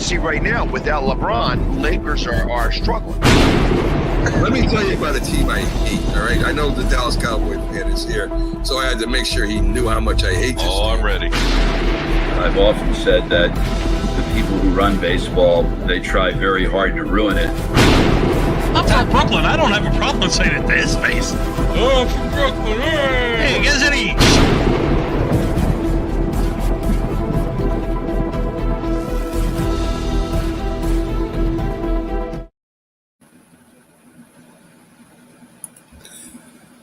especially right now without LeBron, Lakers are struggling. Let me tell you about a team I hate, all right? I know the Dallas Cowboy fan is here, so I had to make sure he knew how much I hate this team. I'm ready. I've often said that the people who run baseball, they try very hard to ruin it. I'm from Brooklyn. I don't have a problem saying it to his face. Oh, I'm from Brooklyn. Hey, isn't he?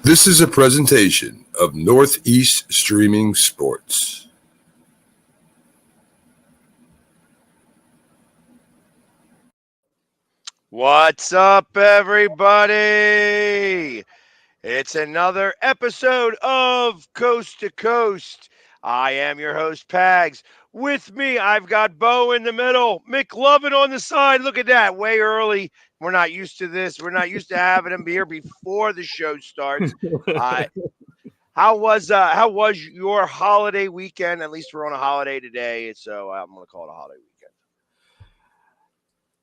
This is a presentation of Northeast Streaming Sports. What's up, everybody? It's another episode of Coast to Coast. I am your host, Pags. With me, I've got Bo in the middle, McLovin on the side. Look at that, way early. We're not used to this. We're not used to having him here before the show starts. How was your holiday weekend? At least we're on a holiday today, so I'm going to call it a holiday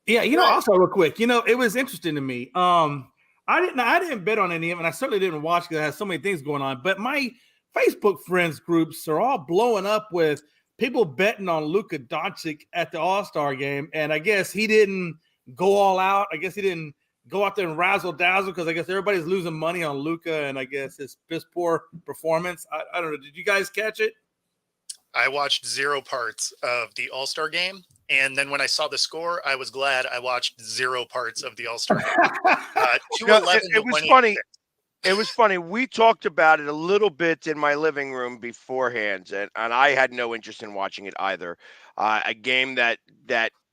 weekend. Yeah, also real quick, it was interesting to me. I didn't bet on any of them, and I certainly didn't watch because I had so many things going on. But my Facebook friends groups are all blowing up with people betting on Luka Doncic at the All-Star game, and I guess he didn't go all out. I guess he didn't go out there and razzle-dazzle because I guess everybody's losing money on Luka, and I guess his piss poor performance. I don't know. Did you guys catch it? I watched 0 parts of the All-Star game, and then when I saw the score, I was glad I watched 0 parts of the All-Star game. 211 it was funny. It was funny. We talked about it a little bit in my living room beforehand, and I had no interest in watching it either. A game that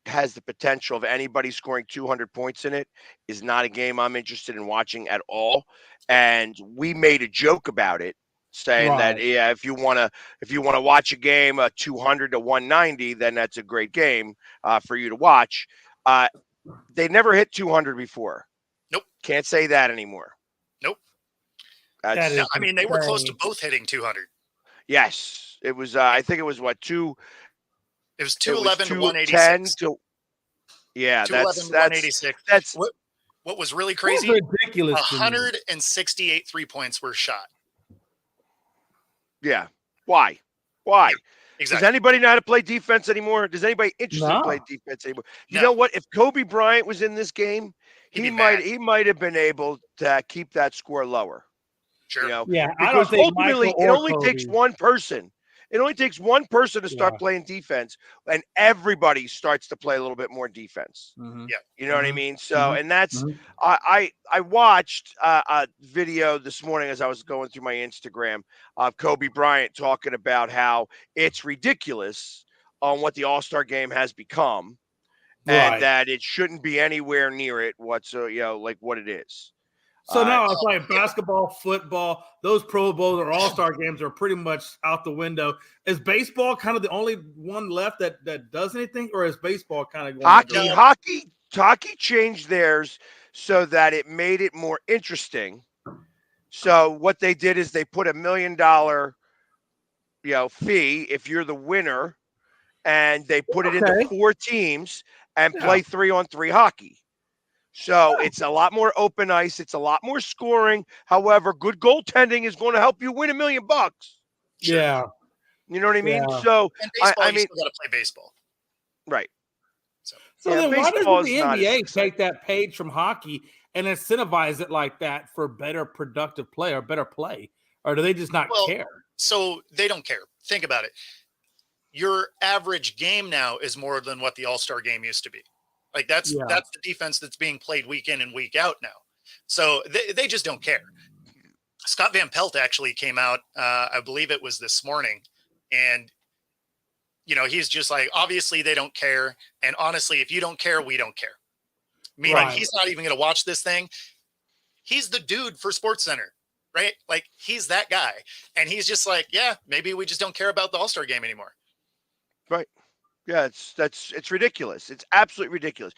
has the potential of anybody scoring 200 points in it is not a game I'm interested in watching at all. And we made a joke about it, saying that if you want to watch a game 200 to 190, then that's a great game for you to watch. They never hit 200 before. Nope. Can't say that anymore. Nope. They were close to both hitting 200. Yes, it was. I think it was what two. It was 211 to 186. Yeah, 211 to 186. That's what was really crazy. That's ridiculous. 168 3-points were shot. Yeah. Why? Exactly. Does anybody know how to play defense anymore? Does anybody interested in playing defense anymore? You know what? If Kobe Bryant was in this game, he might have been able to keep that score lower. Sure. Yeah. Because ultimately, it only takes one person. It only takes one person to start playing defense, and everybody starts to play a little bit more defense. Mm-hmm. Yeah. You know what I mean? So, and that's I watched a video this morning as I was going through my Instagram of Kobe Bryant talking about how it's ridiculous on what the All-Star game has become, and that it shouldn't be anywhere near it whatsoever, like what it is. So now it's like basketball, football, those Pro Bowls or All-Star games are pretty much out the window. Is baseball kind of the only one left that does anything, or is baseball kind of going Hockey changed theirs so that it made it more interesting. So what they did is they put $1 million fee if you're the winner, and they put it into 4 teams and play 3-on-3 hockey. So it's a lot more open ice. It's a lot more scoring. However, good goaltending is going to help you win $1 million. Sure. Yeah. You know what I mean? Yeah. So and baseball, you still got to play baseball. Right. So then why doesn't the NBA take that page from hockey and incentivize it like that for better productive play or better play? Or do they just not care? So they don't care. Think about it. Your average game now is more than what the All-Star game used to be. Like that's the defense that's being played week in and week out now. So they just don't care. Scott Van Pelt actually came out, I believe it was this morning, and he's just like, obviously they don't care, and honestly, if you don't care, we don't care. Meaning he's not even going to watch this thing. He's the dude for SportsCenter, right? Like he's that guy, and he's just like, yeah, maybe we just don't care about the All-Star game anymore. Right. Yeah, it's ridiculous. It's absolutely ridiculous.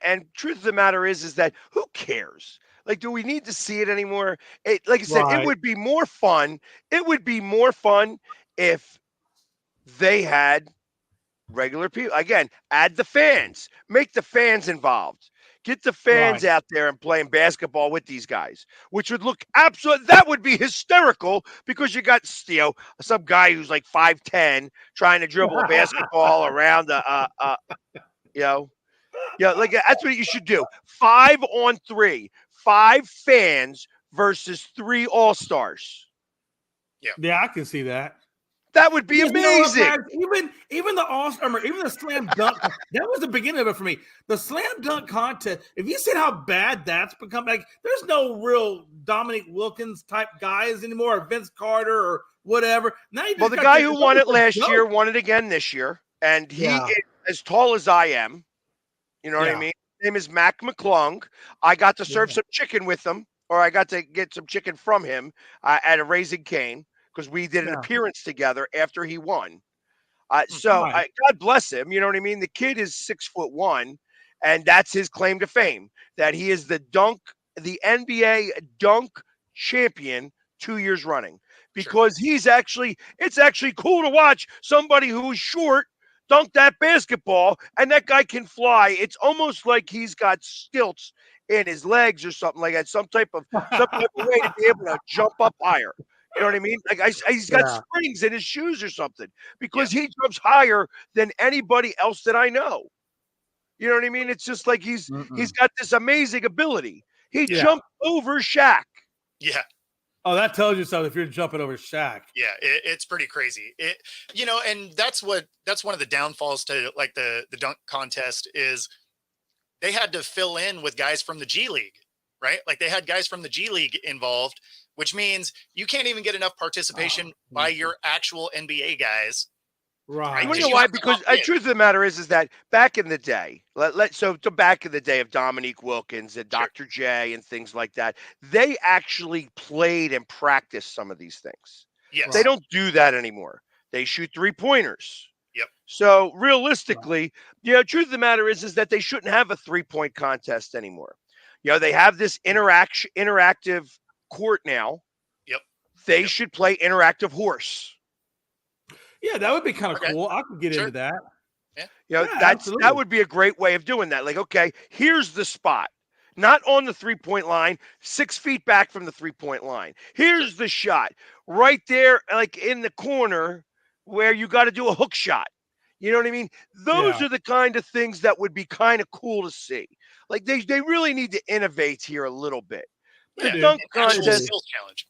And truth of the matter is that who cares? Like, do we need to see it anymore? Like I said, it would be more fun. It would be more fun if they had Regular people. Again, add the fans. Make the fans involved. Get the fans Right. out there and playing basketball with these guys, which would look absolute. That would be hysterical because you got some guy who's like 5'10" trying to dribble a basketball around you know, like that's what you should do. 5-on-3, 5 fans versus 3 all-stars. Yeah, I can see that. That would be Because you know what, amazing. Pags? Even the All-Star, even the slam dunk, that was the beginning of it for me. The slam dunk contest. If you see how bad that's become, like there's no real Dominique Wilkins type guys anymore, or Vince Carter or whatever. Now you just Well, the got guy this- who it's won it almost a last joke. year won it again this year, and he Yeah. is as tall as I am. You know what I Yeah. mean? His name is Mac McClung. I got to serve Yeah. some chicken with him, or I got to get some chicken from him at a Raising Cane because we did an Yeah. appearance together after he won. Right. God bless him. You know what I mean? The kid is 6'1", and that's his claim to fame. That he is the NBA dunk champion 2 years running. Because it's actually cool to watch somebody who's short dunk that basketball, and that guy can fly. It's almost like he's got stilts in his legs or something like that. Some type of way to be able to jump up higher. You know what I mean? Like he's got Yeah. springs in his shoes or something because he jumps higher than anybody else that I know. You know what I mean? It's just like he's got this amazing ability. He Yeah. jumped over Shaq. Yeah. Oh, that tells you something if you're jumping over Shaq. Yeah, it's pretty crazy. And that's one of the downfalls to like the dunk contest is they had to fill in with guys from the G League, right? Like they had guys from the G League involved, which means you can't even get enough participation by your actual NBA guys. Right. Well, you know why? Because the truth of the matter is that back in the day, back in the day of Dominique Wilkins and Dr. J and things like that, they actually played and practiced some of these things. Yes. They don't do that anymore. They shoot 3-pointers. Yep. So realistically, truth of the matter is that they shouldn't have a 3-point contest anymore. They have this interactive court now. Yep. They should play interactive horse. Yeah, that would be kind of cool. I could get into that. Yeah. That would be a great way of doing that. Like, okay, here's the spot. Not on the 3-point line, 6 feet back from the 3-point line. Here's the shot right there, like in the corner where you got to do a hook shot. You know what I mean? Those are the kind of things that would be kind of cool to see. Like they really need to innovate here a little bit. The dunk contest skills challenge.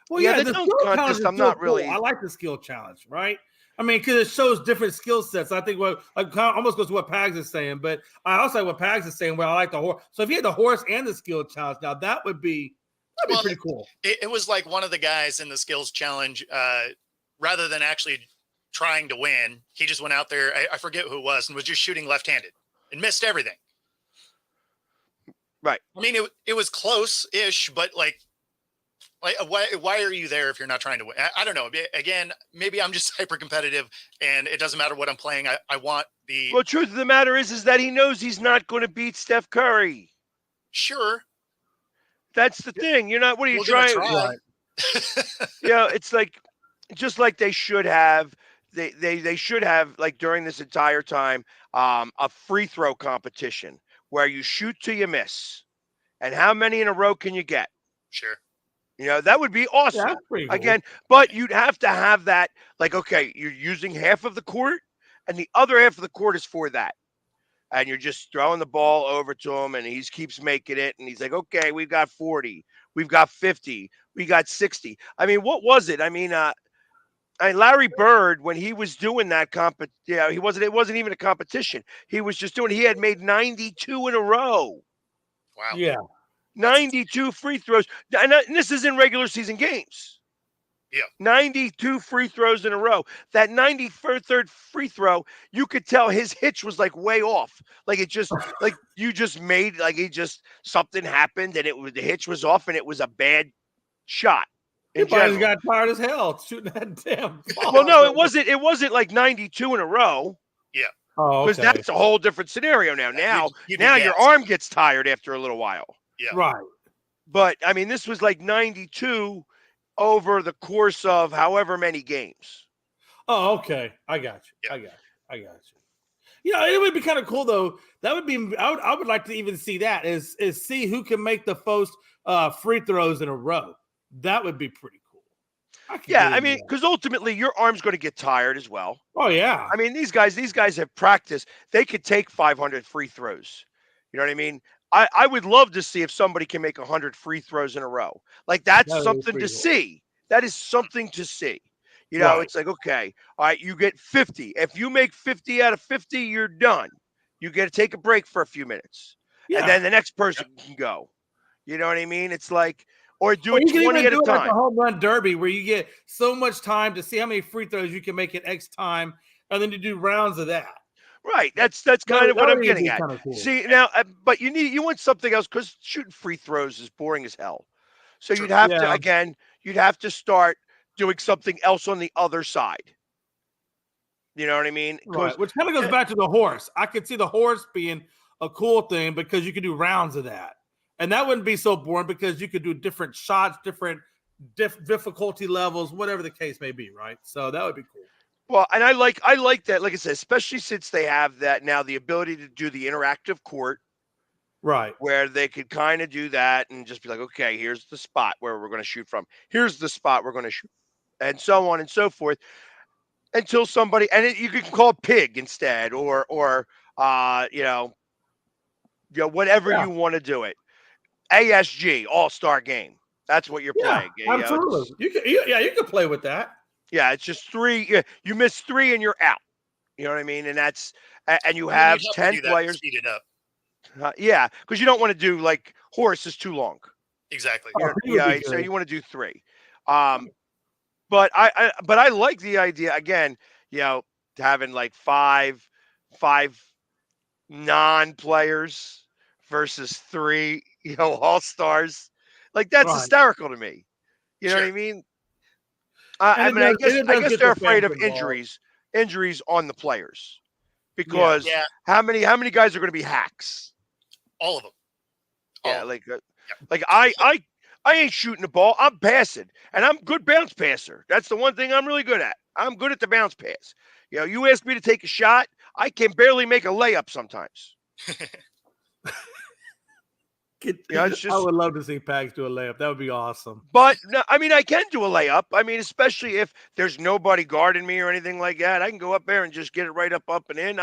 Well, yeah, the the dunk skill challenge contest, is I'm still not cool. really. I like the skill challenge, right? I mean, because it shows different skill sets. I think almost goes to what Pags is saying, but I also like what Pags is saying. Well, I like the horse. So if you had the horse and the skill challenge, now that would be pretty cool. It was like one of the guys in the skills challenge, rather than actually trying to win, he just went out there. I forget who it was, and was just shooting left-handed and missed everything. Right. I mean, it was close-ish, but like why are you there if you're not trying to win? I don't know. Again, maybe I'm just hyper competitive and it doesn't matter what I'm playing. I want the. Well, truth of the matter is that he knows he's not going to beat Steph Curry. Sure. That's the thing. You're not. What are you We're trying? try. It's like just like they should have. They should have, like, during this entire time, a free throw competition where you shoot till you miss, and how many in a row can you get? Sure. That would be awesome. Yeah, that's pretty cool. Again, but you'd have to have that, like, okay, you're using half of the court, and the other half of the court is for that. And you're just throwing the ball over to him, and he keeps making it, and he's like, okay, we've got 40, we've got 50, we got 60. I mean, what was it? I mean, Larry Bird, when he was doing that it wasn't even a competition. He was just he had made 92 in a row. Wow. Yeah. 92 free throws. And this is in regular season games. Yeah. 92 free throws in a row. That 93rd free throw, you could tell his hitch was like way off. Like it just, like you just made, like something happened and the hitch was off and it was a bad shot. He probably got tired as hell shooting that damn ball. Well, no, it wasn't like 92 in a row. Yeah. Oh, because that's a whole different scenario now. Now your arm gets tired after a little while. Yeah. Right. But I mean, this was like 92 over the course of however many games. Oh, okay. I got you. Yeah. I got you. I got you. You know, it would be kind of cool though. That would be. I would like to even see that is see who can make the most free throws in a row. That would be pretty cool. Yeah, I mean, because ultimately your arm's going to get tired as well. Oh yeah. I mean, these guys have practiced. They could take 500 free throws. You know what I mean? I would love to see if somebody can make 100 free throws in a row. Like that's That something to cool. see. That is something to see. You know, Right. it's like, okay, all right, you get 50. If you make 50 out of 50, you're done. You get to take a break for a few minutes. Yeah. And then the next person can go. You know what I mean? It's like, or do Or it you can 20 even at a do it like a time. home run derby where you get so much time to see how many free throws you can make in X time, and then you do rounds of that. Right. That's kind of what I'm getting at. Cool. See now, but you want something else because shooting free throws is boring as hell. So True. you'd have to start doing something else on the other side. You know what I mean? Right. Which kind of goes back to the horse. I could see the horse being a cool thing because you could do rounds of that. And that wouldn't be so boring because you could do different shots, different difficulty levels, whatever the case may be, right? So that would be cool. Well, and I like that, like I said, especially since they have that now, the ability to do the interactive court. Right. Where they could kind of do that and just be like, okay, here's the spot where we're going to shoot from. Here's the spot we're going to shoot, and so on and so forth. Until somebody, you can call it pig instead, or whatever you want to do it. ASG, All-Star Game. That's what you're playing. Absolutely. You can play with that. Yeah, it's just 3. You miss 3 and you're out. You know what I mean? And that's and you have 10 players. Speed it up. Yeah, because you don't want to do like horse is too long. Exactly. So you want to do 3. But I like the idea again. Having like five non-players versus 3, all-stars. Like that's hysterical to me. You know what I mean? I guess they're afraid of injuries on the players because how many guys are going to be hacks? All of them. I ain't shooting the ball. I'm passing, and I'm a good bounce passer. That's the one thing I'm really good at. I'm good at the bounce pass. You ask me to take a shot, I can barely make a layup sometimes. I would love to see Pags do a layup. That would be awesome. But no, I mean, I can do a layup. I mean, especially if there's nobody guarding me or anything like that. I can go up there and just get it right up and in.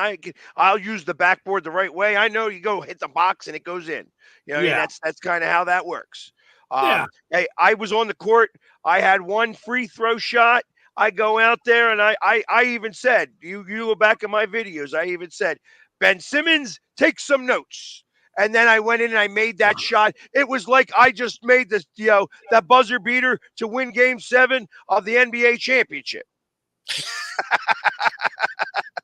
I'll use the backboard the right way. I know you go hit the box and it goes in. That's kind of how that works. Hey, I was on the court. I had one free throw shot. I go out there and I even said, you go back in my videos, I even said, Ben Simmons, take some notes. And then I went in and I made that shot. It was like I just made that buzzer beater to win Game 7 of the NBA championship.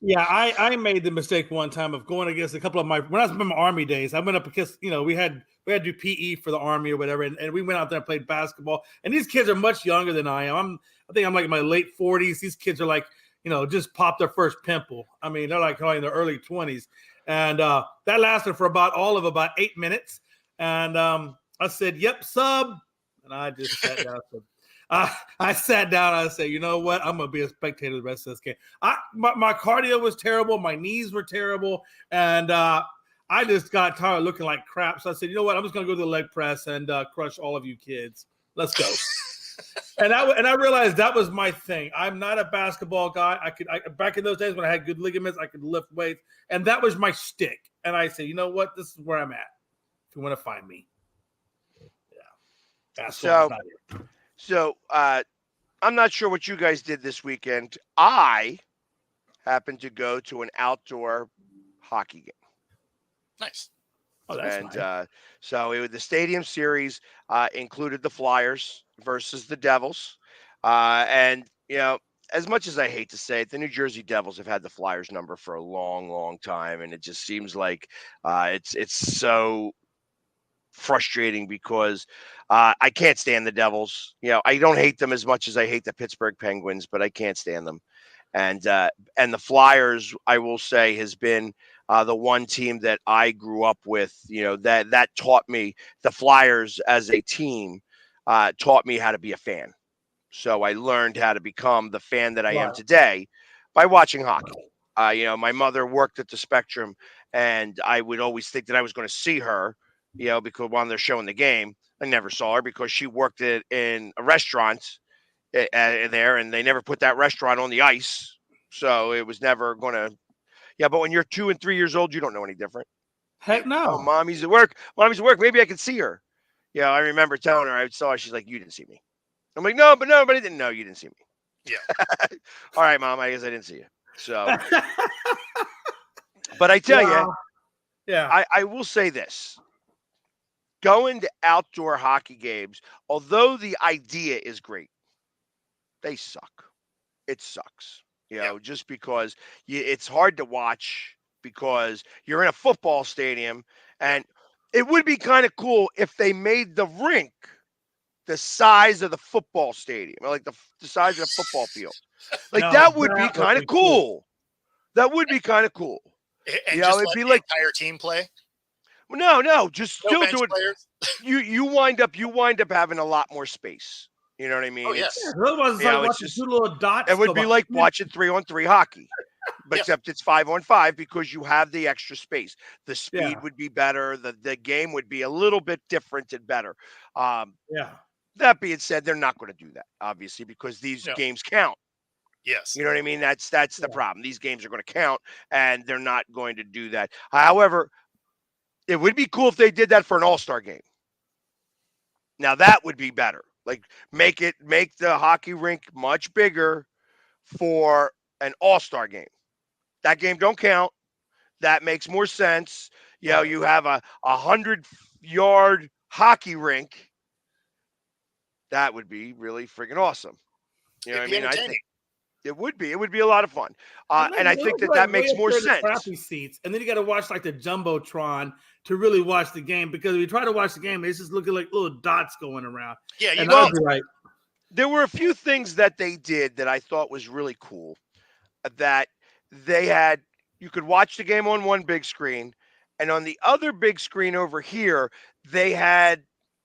Yeah, I made the mistake one time of going against a couple of when I was in my Army days. I went up because we had to do PE for the Army or whatever, and we went out there and played basketball. And these kids are much younger than I am. I think I'm like in my late 40s. These kids are like just popped their first pimple. I mean, they're like in their early 20s. And that lasted for about 8 minutes. And I said, "Yep, sub." And I just sat down. I sat down. I said, "You know what? I'm gonna be a spectator the rest of this game." My cardio was terrible. My knees were terrible, and I just got tired of looking like crap. So I said, "You know what? I'm just gonna go to the leg press and crush all of you kids. Let's go." And I realized that was my thing. I'm not a basketball guy. Back in those days when I had good ligaments, I could lift weights, and that was my shtick. And I said, you know what? This is where I'm at. If you want to find me, So I'm not sure what you guys did this weekend. I happened to go to an outdoor hockey game. Nice. Oh, that's nice. So the Stadium Series included the Flyers versus the Devils. And, as much as I hate to say it, the New Jersey Devils have had the Flyers number for a long, long time. And it just seems like it's so frustrating because I can't stand the Devils. I don't hate them as much as I hate the Pittsburgh Penguins, but I can't stand them. And the Flyers, I will say, has been the one team that I grew up with, that taught me, the Flyers as a team taught me how to be a fan. So I learned how to become the fan that I am today by watching hockey. My mother worked at the Spectrum, and I would always think that I was going to see her, because while they're showing the game, I never saw her because she worked in a restaurant there, and they never put that restaurant on the ice, so it was never going to. Yeah, but when you're 2 and 3 years old, you don't know any different. Heck no. Oh, mommy's at work. Mommy's at work. Maybe I can see her. Yeah, I remember telling her I saw her. She's like, "You didn't see me." I'm like, "No, but I didn't know you didn't see me." Yeah. All right, Mom. I guess I didn't see you. So, but I tell you, yeah, I will say this: going to outdoor hockey games, although the idea is great, they suck. It sucks. Just because it's hard to watch because you're in a football stadium, and it would be kind of cool if they made the rink the size of the football stadium, or like the size of the football field. Like that would be kind of cool. That would be kind of cool. And just it'd let be the like entire team play. no, just No still bench do it. players. You wind up having a lot more space. You know what I mean? Oh, yeah. Otherwise, it's like it's watching just, two little dots. it would be like watching 3-on-3 hockey, but Yeah. except it's 5-on-5 because you have the extra space. The speed Yeah. would be better. The game would be a little bit different and better. Yeah. That being said, they're not going to do that, obviously, because these games count. Yes. You know what I mean? That's the problem. These games are going to count, and they're not going to do that. However, it would be cool if they did that for an all-star game. Now that would be better. Like make the hockey rink much bigger for an all-star game. That game don't count. That makes more sense. You have a 100-yard hockey rink. That would be really freaking awesome. You know what I mean? I think it would be. It would be a lot of fun. And I think that makes more sense. Crappy seats, and then you got to watch like the jumbotron to really watch the game, because if you try to watch the game, it's just looking like little dots going around. Yeah, and I'll be like, there were a few things that they did that I thought was really cool. That they had, you could watch the game on one big screen, and on the other big screen over here, they had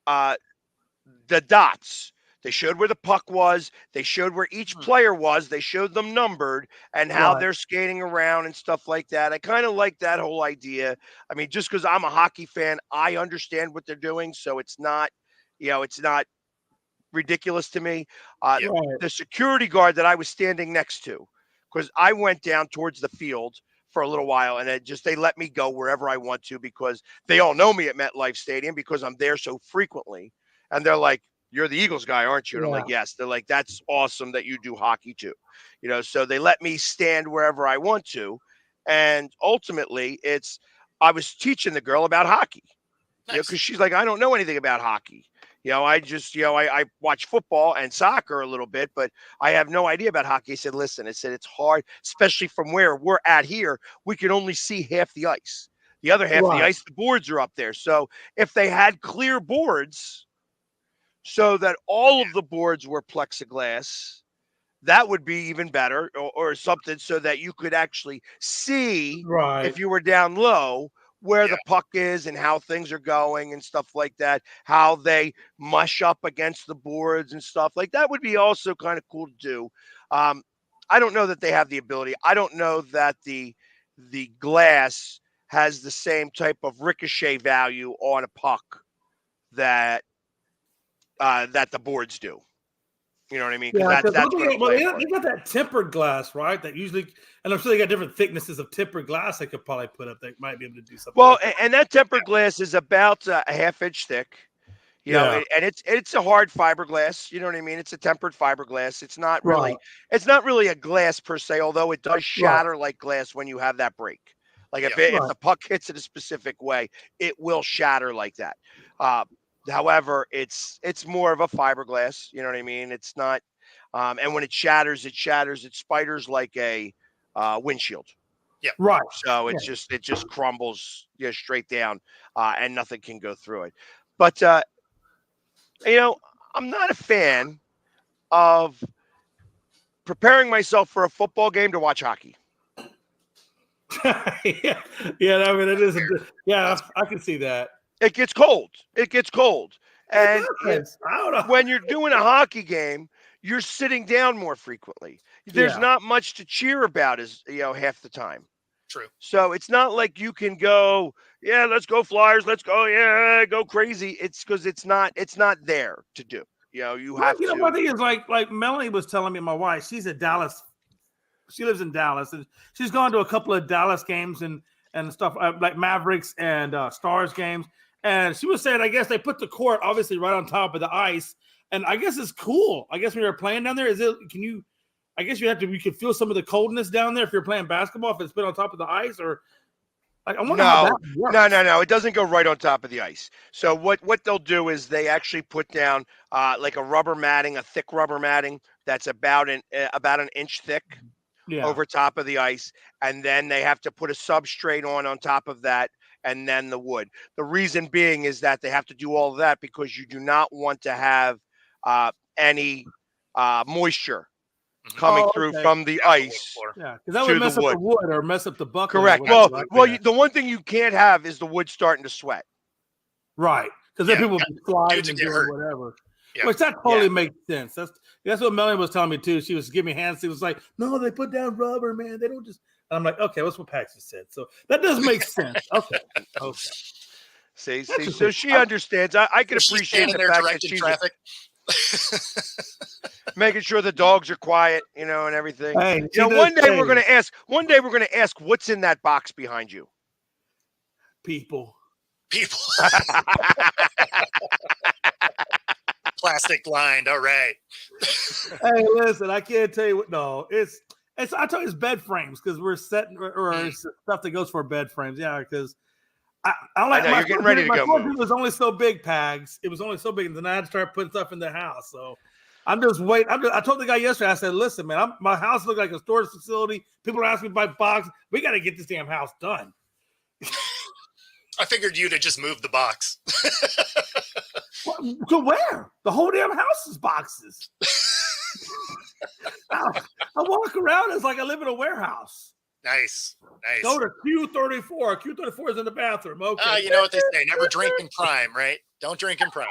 the dots. They showed where the puck was. They showed where each player was. They showed them numbered and how they're skating around and stuff like that. I kind of like that whole idea. I mean, just because I'm a hockey fan, I understand what they're doing, so it's not, it's not ridiculous to me. The security guard that I was standing next to, because I went down towards the field for a little while, and they let me go wherever I want to because they all know me at MetLife Stadium because I'm there so frequently, and they're like, "You're the Eagles guy, aren't you?" And I'm like, "Yes." They're like, "That's awesome that you do hockey too." So they let me stand wherever I want to. And ultimately I was teaching the girl about hockey, because she's like, "I don't know anything about hockey. I just, I watch football and soccer a little bit, but I have no idea about hockey." I said, "Listen," I said, "it's hard, especially from where we're at here. We can only see half the ice. The other half of the ice, the boards are up there. So if they had clear boards, so that all of the boards were plexiglass, that would be even better, or something so that you could actually see if you were down low where the puck is and how things are going and stuff like that, how they mush up against the boards and stuff like that would be also kind of cool to do." I don't know that they have the ability. I don't know that the glass has the same type of ricochet value on a puck that the boards do. You know what I mean? Because that's what they got that tempered glass, right? That usually, and I'm sure they got different thicknesses of tempered glass they could probably put up that might be able to do something. Well, and that tempered glass is about a half-inch thick. And it's a hard fiberglass. You know what I mean? It's a tempered fiberglass. It's not really a glass per se, although it does shatter like glass when you have that break. Like if the puck hits it a specific way, it will shatter like that. However, it's more of a fiberglass. You know what I mean? It's not, and when it shatters, it spiders like a windshield. Yeah. Right. So it just crumbles straight down, and nothing can go through it. But I'm not a fan of preparing myself for a football game to watch hockey. I mean, it is. I can see that. It gets cold. And I don't know. when you're doing a hockey game, you're sitting down more frequently. There's Yeah. not much to cheer about as half the time. True. So it's not like you can go, yeah, let's go Flyers, let's go, yeah, go crazy. It's because it's not there to do. You Well, have one to. thing is like Melanie was telling me, my wife, she's a Dallas. She lives in Dallas, and she's gone to a couple of Dallas games and stuff like Mavericks and Stars games. And she was saying, I guess they put the court obviously right on top of the ice, and I guess it's cool. I guess when you're playing down there, I guess you can feel some of the coldness down there if you're playing basketball, if it's put on top of the ice, or like, I wonder how that works. No. It doesn't go right on top of the ice. So what they'll do is they actually put down like a rubber matting, a thick rubber matting that's about an inch thick over top of the ice, and then they have to put a substrate on top of that, and then the wood. The reason being is that they have to do all of that because you do not want to have any moisture coming through from the ice. Yeah, because that would mess up the wood or mess up the bucket. Correct. Well, the one thing you can't have is the wood starting to sweat. Right, because then people be sliding and doing whatever. Yeah. Which that totally makes sense. That's what Melanie was telling me too. She was giving me hands. She was like, "No, they put down rubber, man. They don't just." And I'm like, "Okay, that's what Paxton said." So that does make sense. Okay. See. So she understands. I can appreciate the fact that she's traffic. Making sure the dogs are quiet, and everything. Hey, one day we're going to ask what's in that box behind you. People. Plastic lined. All right. Hey, listen, I can't tell you what. No, it's. I told you it's bed frames because we're setting or it's stuff that goes for bed frames. Yeah, because I like. I know you're getting ready to go. My it was only so big, Pags. It was only so big, and then I had to start putting stuff in the house. So I'm just waiting. I told the guy yesterday. I said, "Listen, man, my house looks like a storage facility. People are asking me to buy boxes. We got to get this damn house done." I figured you'd have just moved the box. To where? The whole damn house is boxes. I walk around, it's like I live in a warehouse. Nice. Go to Q34. Q34 is in the bathroom. Okay. You know what they say, never drink in prime, right? Don't drink in prime.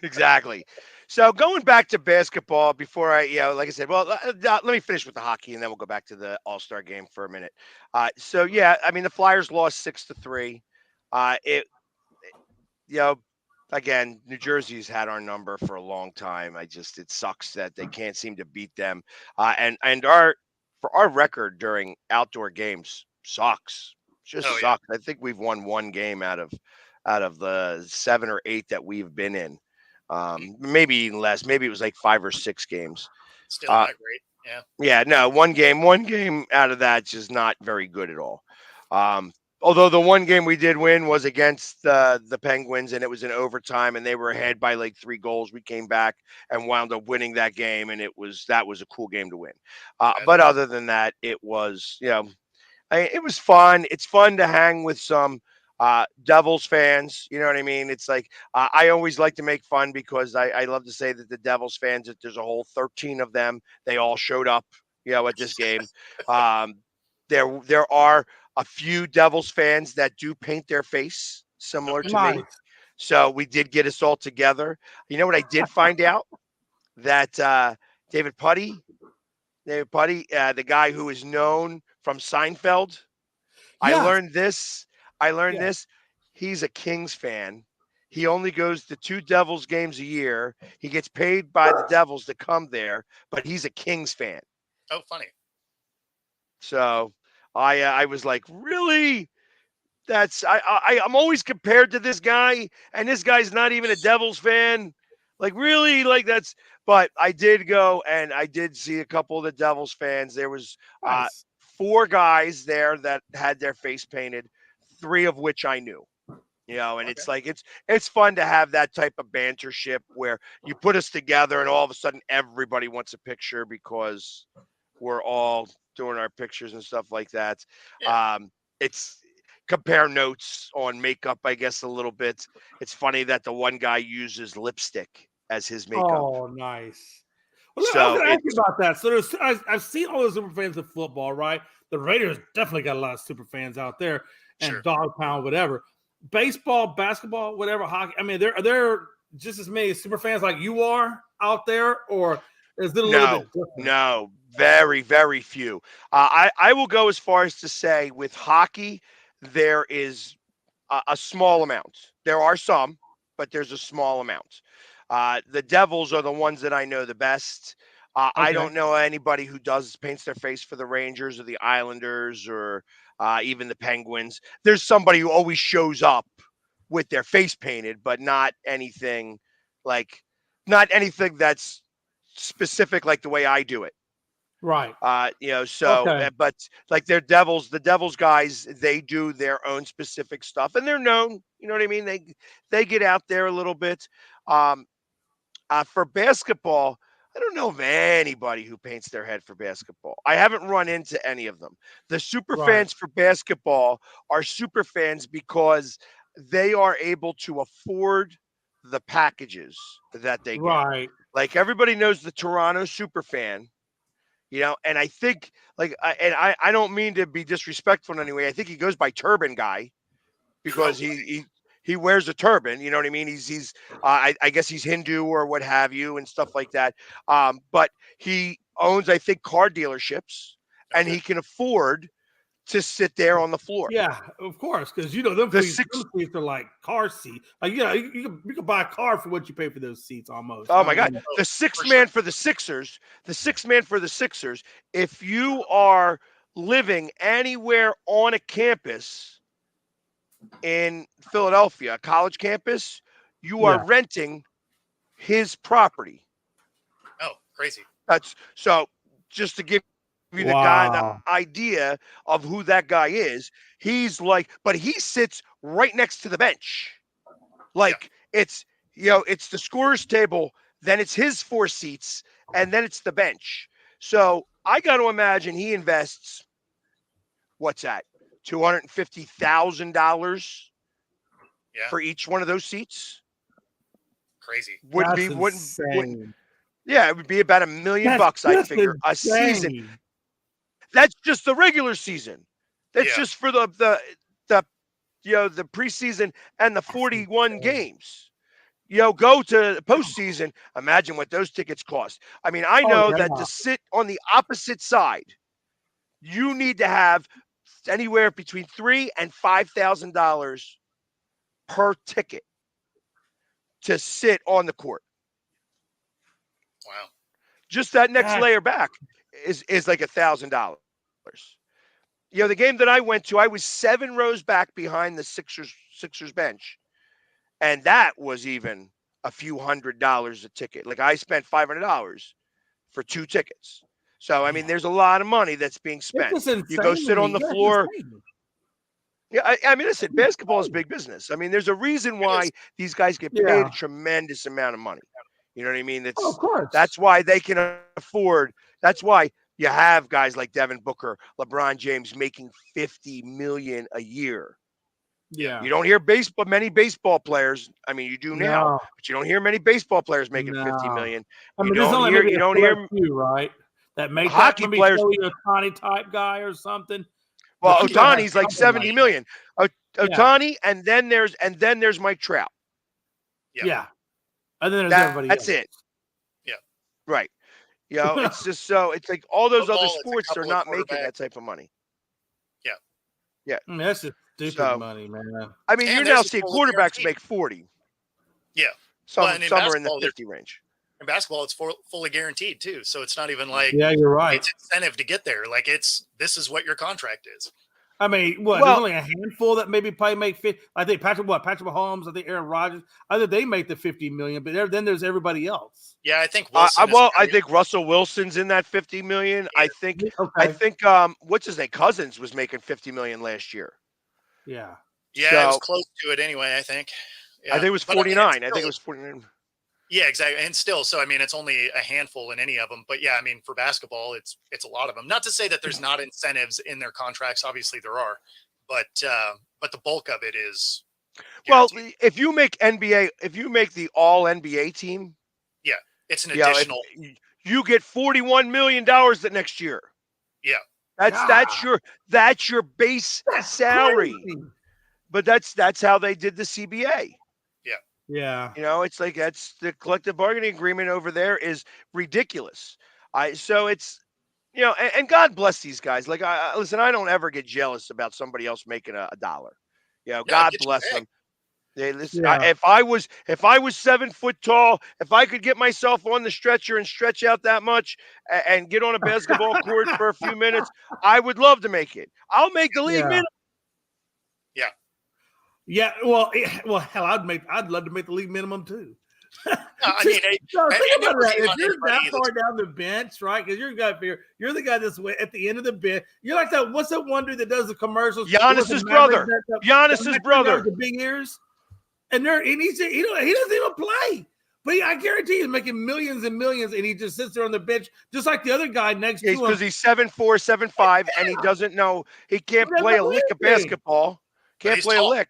Exactly. So going back to basketball before I, like I said, well, let me finish with the hockey and then we'll go back to the All-Star game for a minute. The Flyers lost 6-3. Again, New Jersey's had our number for a long time. It sucks that they can't seem to beat them. And our record during outdoor games sucks. Sucks. Yeah. I think we've won one game out of the 7 or 8 that we've been in. Maybe even less. Maybe it was like 5 or 6 games. Still not great. Yeah. Yeah. No, one game out of that's just not very good at all. Although the one game we did win was against the Penguins, and it was in overtime, and they were ahead by like 3 goals. We came back and wound up winning that game, and that was a cool game to win. But other than that, it was it was fun. It's fun to hang with some Devils fans. You know what I mean? It's like I always like to make fun because I love to say that the Devils fans, that there's a whole 13 of them. They all showed up, at this game. There are a few Devils fans that do paint their face similar to me. So we did get us all together. You know what I did find out? That David Putty, the guy who is known from Seinfeld, I learned this. He's a Kings fan. He only goes to 2 Devils games a year. He gets paid by the Devils to come there, but he's a Kings fan. Oh, funny. So I was like, really? I'm always compared to this guy, and this guy's not even a Devils fan. Like, really? Like, but I did go and I did see a couple of the Devils fans. There was 4 guys there that had their face painted, 3 of which I knew. And it's like it's fun to have that type of bantership where you put us together and all of a sudden everybody wants a picture because we're all doing our pictures and stuff like that. Yeah. It's compare notes on makeup, I guess, a little bit. It's funny that the one guy uses lipstick as his makeup. Oh, nice. Well, I was going to ask you about that. So I've seen all the super fans of football, right? The Raiders definitely got a lot of super fans out there, and Dog Pound, whatever. Baseball, basketball, whatever, hockey. I mean, they're just as many super fans like you are. out there, or is it a little bit No, different? no, very, very few. I will go as far as to say with hockey, there is a small amount. There are some, but there's a small amount. The Devils are the ones that I know the best. I Okay. don't know anybody who paints their face for the Rangers or the Islanders or even the Penguins. There's somebody who always shows up with their face painted, but like not anything that's specific like the way I do it. Right. Okay. But like the Devils guys, they do their own specific stuff and they're known, you know what I mean? They get out there a little bit. Um, for basketball, I don't know of anybody who paints their head for basketball. I haven't run into any of them. The super Right. fans for basketball are super fans because they are able to afford the packages that they get. Right. Like everybody knows the Toronto super fan, and I think I don't mean to be disrespectful in any way. I think he goes by Turban Guy because he wears a turban. You know what I mean? I guess he's Hindu or what have you and stuff like that. But he owns, I think, car dealerships, and he can afford to sit there on the floor. Yeah, of course, because them The seats six, are like car seats. Like you can buy a car for what you pay for those seats almost. oh I my God, mean, the sixth man for the Sixers, if you are living anywhere on a campus in Philadelphia, a college campus, you are yeah, renting his property. Oh, crazy. That's so just to give you the wow, idea of who that guy is. But he sits right next to the bench. Like it's the scorer's table, then it's his 4 seats, and then it's the bench. So I got to imagine he invests what's that, $250,000 Yeah, for each one of those seats. crazy. Wouldn't that's be wouldn't insane. Yeah, it would be about $1 million, I That's figure, a season. insane. That's just the regular season. That's Yeah. just for the the preseason and the 41 games. Go to the postseason. Imagine what those tickets cost. I mean, I Oh know yeah, that to sit on the opposite side, you need to have anywhere between $3,000 and $5,000 per ticket to sit on the court. Wow. Just that next that's layer back is like $1,000. The game that I went to, I was 7 rows back behind the Sixers bench, and that was even a few $100s a ticket. Like I spent $500 for 2 tickets. So I mean, there's a lot of money that's being spent. it's just You go insane to sit on me. the That's floor. insane. Yeah, I mean, listen, basketball is big business. I mean, there's a reason It is. why these guys get paid Yeah, a tremendous amount of money. You know what I mean? oh, of course. That's why they can afford. That's why you have guys like Devin Booker, LeBron James making $50 million a year. Yeah, You don't hear many baseball players. I mean, you do now, no, but you don't hear many baseball players making $50 no. million. I You mean, there's don't only hear maybe you a don't select hear few, right? That make that. hockey Maybe players. Joey Otani type guy or something. Well, But you gotta have Otani's like something 70 like that. million. Yeah, Otani, and then there's Mike Trout. Yeah. yeah. And then there's everybody That's else. it. Yeah. Right. It's just it's like all those other Football, it's a sports are couple of not making quarterbacks. that type of money. Yeah. Yeah. I mean, that's just stupid So, money, man. I mean, And you're there's now a seeing fully quarterbacks guaranteed. make 40. Yeah. Some Well, and in some are in the basketball, 50 range. In basketball, it's fully guaranteed too. So it's not even like Yeah, you're right. it's incentive to get there. Like this is what your contract is. I mean, what? There's Well, only a handful that maybe probably make 50. I think Patrick Mahomes. I think Aaron Rodgers. Either they make the 50 million, but then there's everybody else. Yeah, I think Wilson. I think Russell Wilson's in that 50 million. I think what's his name? Cousins was making 50 million last year. Yeah. Yeah, it was close to it anyway, I think. Yeah. I think it was 49. I think it was 49. Yeah, exactly. And still, so I mean, it's only a handful in any of them. But yeah, I mean, for basketball, it's a lot of them. Not to say that there's not incentives in their contracts. Obviously, there are, but the bulk of it is. Guaranteed. Well, if you make the All NBA team, yeah, it's an additional. You get $41 million the next year. Yeah, that's your base salary. Crazy. But that's how they did the CBA. Yeah. Yeah. It's like that's the collective bargaining agreement over there is ridiculous. So it's and God bless these guys. Like listen, I don't ever get jealous about somebody else making a dollar. Yeah, God get you bless back. them. They listen. Yeah. If I was 7 foot tall, if I could get myself on the stretcher and stretch out that much and get on a basketball court for a few minutes, I would love to make it. I'll make the league Yeah. minimum. Yeah. Yeah. Well, hell, I'd love to make the league minimum too. I mean, think about that. If you're that far down the bench, right? Because you're the guy that's at the end of the bench. You're like that. What's that one dude that does the commercials? Giannis's brother. Giannis's brother. The big ears. And he doesn't even play. But I guarantee he's making millions and millions, and he just sits there on the bench, just like the other guy next to him. Because he's 7'4", 7'5", and he doesn't know he can't play a lick of basketball. Can't play a lick,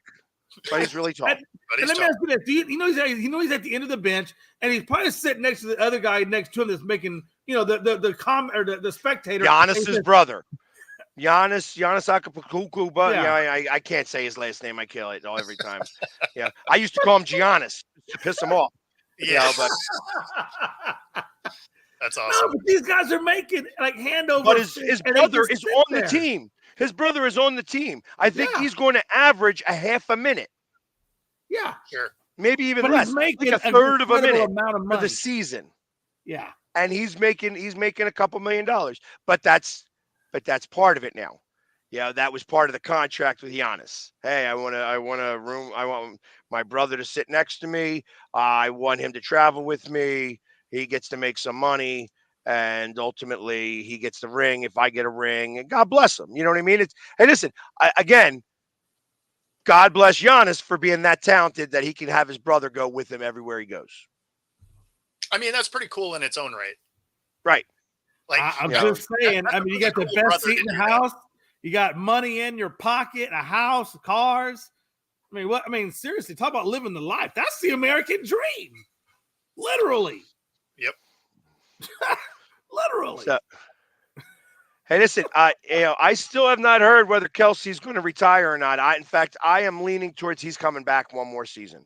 but he's really tall. And let me ask you this: he's at the end of the bench, and he's probably sitting next to the other guy next to him that's making the spectator. Giannis's brother. Giannis Akapukuku, but Yeah. I can't say his last name. I kill it every time. Yeah, I used to call him Giannis to piss him off. Yeah, but that's awesome. No, but these guys are making like hand over. But his brother is on the team. His brother is on the team. I think he's going to average a half a minute. Yeah, Sure. Maybe even but less, he's making like a third of a minute amount of for money the season. Yeah, And he's making a couple $1 million. But that's part of it now. Yeah, that was part of the contract with Giannis. Hey, I want a room. I want my brother to sit next to me. I want him to travel with me. He gets to make some money, and ultimately he gets the ring if I get a ring. And God bless him. You know what I mean? Hey, listen. Again, God bless Giannis for being that talented that he can have his brother go with him everywhere he goes. I mean, that's pretty cool in its own right. Right. Like I'm just saying. I mean, you got the best seat in the house. You got money in your pocket, a house, cars. I mean, what? I mean, seriously, talk about living the life. That's the American dream. Literally. Yep. Literally. So, hey, listen. I still have not heard whether Kelsey's going to retire or not. In fact, I am leaning towards he's coming back one more season.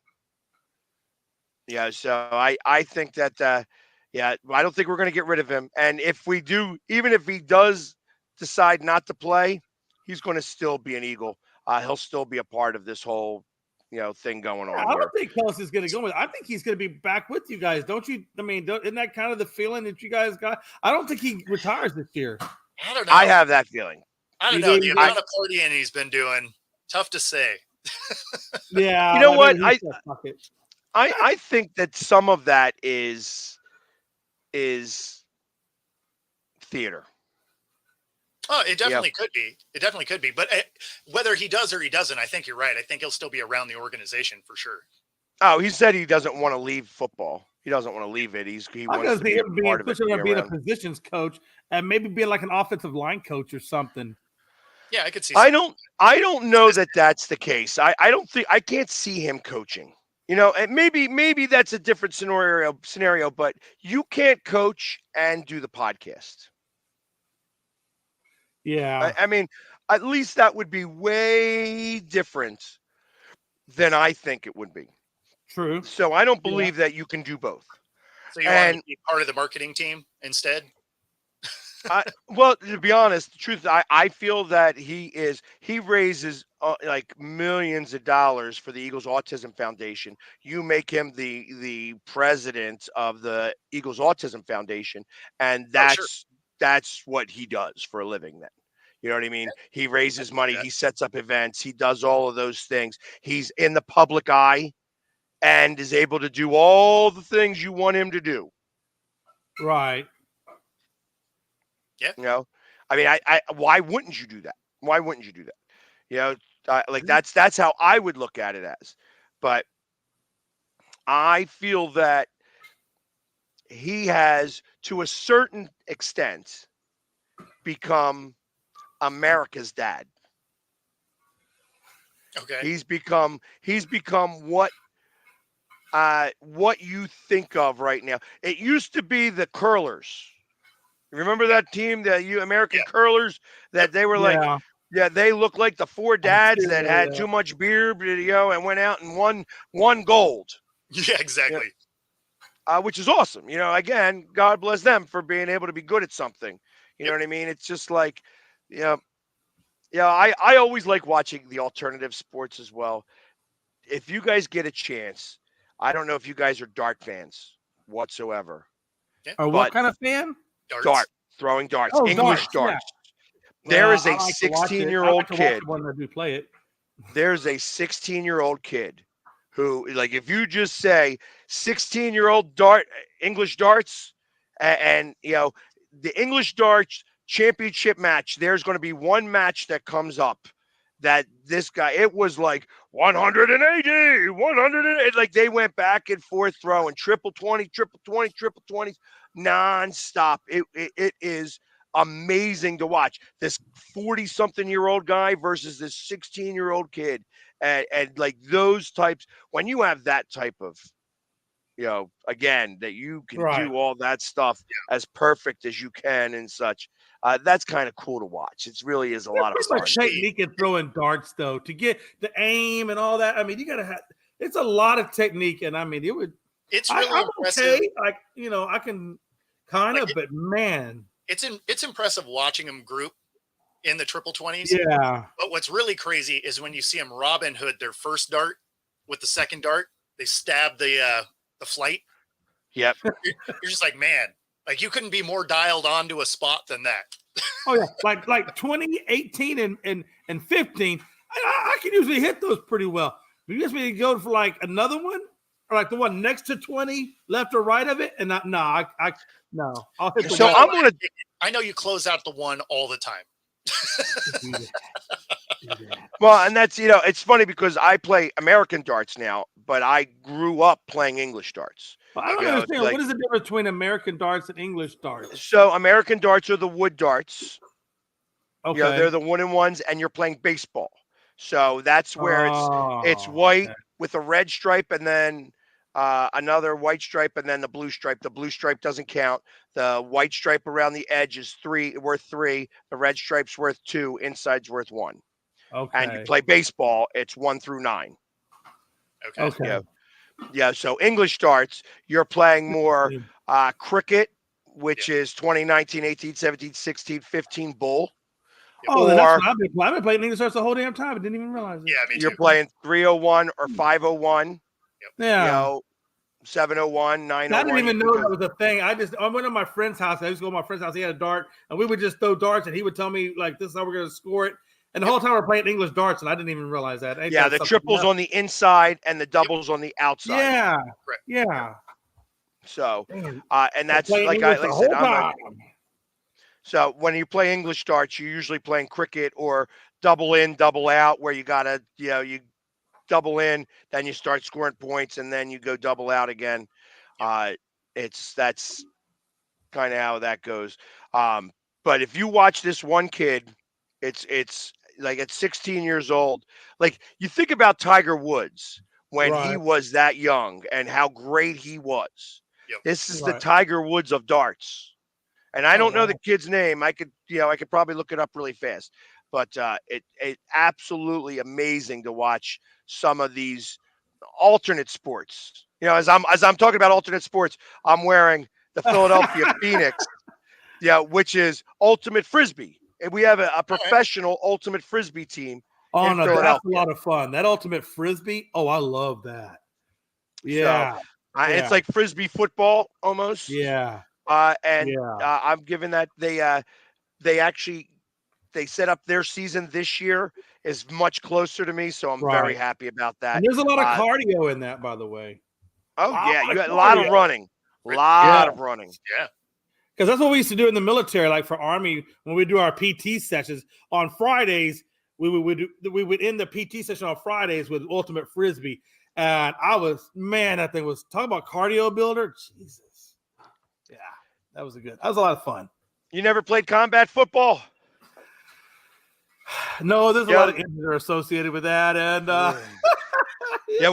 Yeah. So I think that. I don't think we're going to get rid of him. And if we do, even if he does decide not to play, he's going to still be an Eagle. He'll still be a part of this whole, thing going on. I don't think Kelsey's going to go with. I think he's going to be back with you guys. Don't you? I mean, isn't that kind of the feeling that you guys got? I don't think he retires this year. I don't know. I have that feeling. I don't know. The amount of partying he's been doing, tough to say. Yeah. You know what? I think that some of that is theater. Oh, it definitely could be. It definitely could be. But whether he does or he doesn't, I think you're right. I think he'll still be around the organization for sure. Oh, he said he doesn't want to leave football. He doesn't want to leave it. He wants to be a part of it. Being a positions coach and maybe being like an offensive line coach or something. Yeah, I could see. I don't know that that's the case. I can't see him coaching. And maybe that's a different scenario, but you can't coach and do the podcast. Yeah. I mean, at least that would be way different than I think it would be. True. So I don't believe that you can do both. So you want to be part of the marketing team instead? Well, to be honest, the truth, I feel that he raises like millions of dollars for the Eagles Autism Foundation. You make him the president of the Eagles Autism Foundation, and that's what he does for a living. Then, you know what I mean? He raises money, he sets up events, he does all of those things. He's in the public eye and is able to do all the things you want him to do. Right. Yeah. I mean, why wouldn't you do that? Why wouldn't you do that? Like that's how I would look at it as. But I feel that he has, to a certain extent, become America's dad. Okay. He's become what you think of right now. It used to be the curlers. Remember that team, the American curlers, that they were like, they looked like the four dads that had too much beer, and went out and won gold. Yeah, exactly. Which is awesome. Again, God bless them for being able to be good at something. You know what I mean? It's just like, you know, I always like watching the alternative sports as well. If you guys get a chance, I don't know if you guys are dart fans whatsoever, Or what but kind of fan? Darts. throwing darts, Oh, English darts, yeah. darts. There Well, is I a like to watch it. I 16-year-old like to watch kid. it when I do play it. There's a 16-year-old kid who, like, if you just say 16-year-old English darts, and the English darts championship match, there's going to be one match that comes up that this guy, it was like 180, 100, like they went back and forth throwing triple 20, triple 20, triple 20s nonstop. It is amazing to watch this 40-something-year-old guy versus this 16-year-old kid. And like those types, when you have that type of, again, that you can Right. do all that stuff as perfect as you can and such, that's kind of cool to watch. It really is a lot of There's fun. like technique in throwing darts, though, to get the aim and all that. I mean, you got to have, it's a lot of technique. And I mean, It's really I'm impressive. okay. Like, I can kind of, but man. It's impressive watching them group in the triple 20s. Yeah. But what's really crazy is when you see them Robin Hood their first dart with the second dart, they stab the flight. Yep. You're just like, man, like you couldn't be more dialed onto a spot than that. Oh yeah, like 2018 and 15, I can usually hit those pretty well. But you just need to go for like another one, or like the one next to 20, left or right of it, and no, I'll hit the So one. I know you close out the one all the time. Well, and that's, it's funny because I play American darts now, but I grew up playing English darts. But I don't understand. What is the difference between American darts and English darts? So American darts are the wood darts. Okay. They're the one and ones, and you're playing baseball. So that's where it's white with a red stripe, and then another white stripe, and then the blue stripe. The blue stripe doesn't count. The white stripe around the edge is worth 3. The red stripe's worth 2. Inside's worth 1. Okay. And you play baseball, it's 1 through 9. Okay. Yeah. So English darts, you're playing more cricket, which is 20, 19, 18, 17, 16, 15 bull. Oh, then that's what I've been playing English darts the whole damn time. I didn't even realize it. Yeah, me too. You're playing 301 or 501. Yeah. 701, 901. I didn't even know that was a thing. I went to my friend's house. I used to go to my friend's house. He had a dart, and we would just throw darts, and he would tell me, like, this is how we're going to score it. And the whole time we're playing English darts, and I didn't even realize that. The triples on the inside and the doubles on the outside. Yeah. Yeah. So, and that's like I said, so when you play English darts, you're usually playing cricket or double in, double out, where you got to, you double in, then you start scoring points, and then you go double out again. That's kind of how that goes. But if you watch this one kid, it's like at 16 years old, like you think about Tiger Woods when he was that young and how great he was. This is the Tiger Woods of darts. And I don't know the kid's name. I could probably look it up really fast, but it absolutely amazing to watch some of these alternate sports. As I'm talking about alternate sports, I'm wearing the Philadelphia Phoenix, which is ultimate frisbee. And we have a professional ultimate frisbee team. Oh no, that's a lot of fun. That ultimate frisbee. Oh, I love that. Yeah. So, it's like frisbee football almost. Yeah. I'm giving that they set up their season this year is much closer to me, so I'm very happy about that. And there's a lot of cardio in that, by the way. Oh yeah, you got a lot of running, of running. Yeah, because that's what we used to do in the military. Like for Army, when we do our PT sessions on Fridays, we would end the PT session on Fridays with ultimate frisbee. And that thing was talking about cardio builder. Jesus, yeah, that was a lot of fun. You never played combat football? No, there's a lot of injuries that are associated with that, and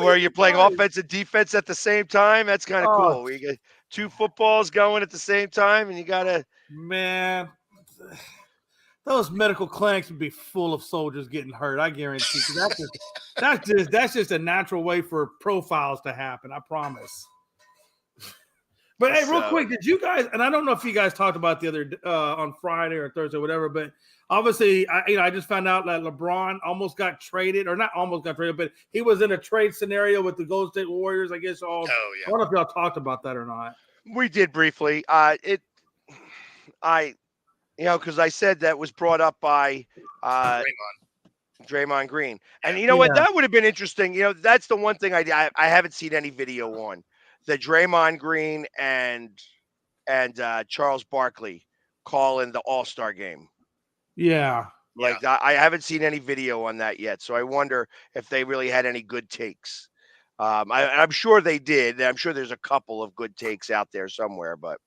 where you're playing offense and defense at the same time. That's kind of cool. You get 2 footballs going at the same time, and you gotta. Man, those medical clinics would be full of soldiers getting hurt. I guarantee. That's just a natural way for profiles to happen. I promise. But hey, real quick, did you guys? And I don't know if you guys talked about the other on Friday or Thursday, or whatever. But obviously, I just found out that LeBron almost got traded, or not almost got traded, but he was in a trade scenario with the Golden State Warriors. I guess all. Oh yeah. I don't know if y'all talked about that or not. We did briefly. Because I said that was brought up by Draymond Green. And you know what? That would have been interesting. That's the one thing I haven't seen any video on. The Draymond Green and Charles Barkley calling the All-Star game. Yeah. I haven't seen any video on that yet. So I wonder if they really had any good takes. I'm sure they did. I'm sure there's a couple of good takes out there somewhere, but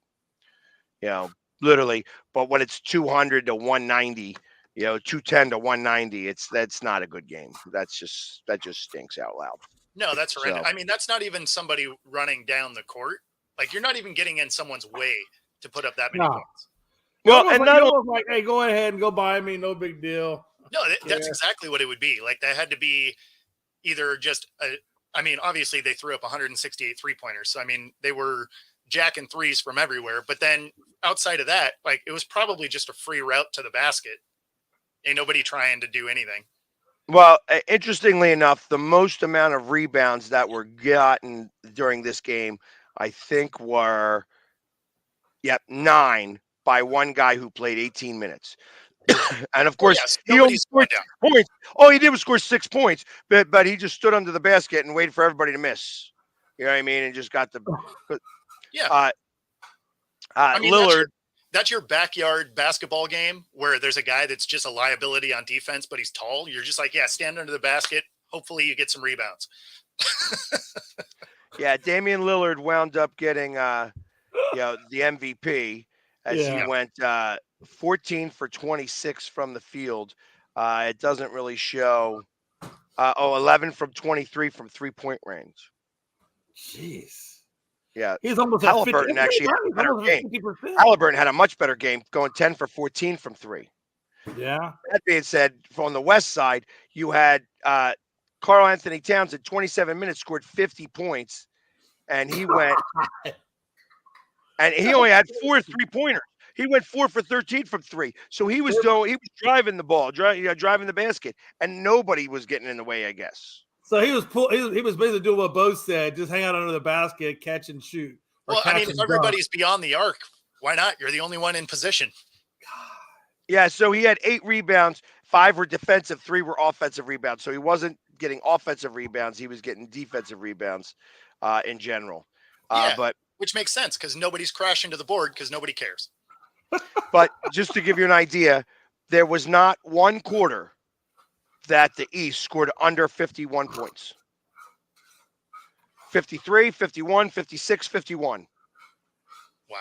literally. But when it's 200 to 190, 210 to 190, that's not a good game. That just stinks out loud. No, that's horrendous. I mean, that's not even somebody running down the court. Like, you're not even getting in someone's way to put up that many points. Well, and not like, hey, go ahead and go buy me, no big deal. No, that's exactly what it would be. Like, that had to be either just obviously they threw up 168 3-pointers. So, I mean, they were jacking threes from everywhere. But then outside of that, like, it was probably just a free route to the basket. Ain't nobody trying to do anything. Well, interestingly enough, the most amount of rebounds that were gotten during this game, I think, were 9 by one guy who played 18 minutes. And of course, he only scored 6 points. All he did was score 6 points, but he just stood under the basket and waited for everybody to miss. You know what I mean? And just got the Lillard. That's your backyard basketball game where there's a guy that's just a liability on defense, but he's tall. You're just like, stand under the basket. Hopefully you get some rebounds. Damian Lillard wound up getting the MVP as he went 14 for 26 from the field. It doesn't really show 11 from 23 from 3-point range. Jeez. Yeah, he's almost Halliburton actually had a better game. 50%. Halliburton had a much better game, going 10 for 14 from 3. Yeah. That being said, on the West side, you had Karl Anthony Towns at 27 minutes scored 50 points, and he went, and he only had 4 3-pointers. He went 4 for 13 from 3. So he was driving the ball, driving the basket, and nobody was getting in the way, I guess. So he was basically doing what Bo said, just hang out under the basket, catch and shoot. Well, I mean, if everybody's beyond the arc, why not? You're the only one in position. Yeah, so he had 8 rebounds, 5 were defensive, 3 were offensive rebounds. So he wasn't getting offensive rebounds, he was getting defensive rebounds in general. But which makes sense because nobody's crashing to the board because nobody cares. But just to give you an idea, there was not one quarter that the East scored under 51 points. 53, 51, 56, 51. Wow.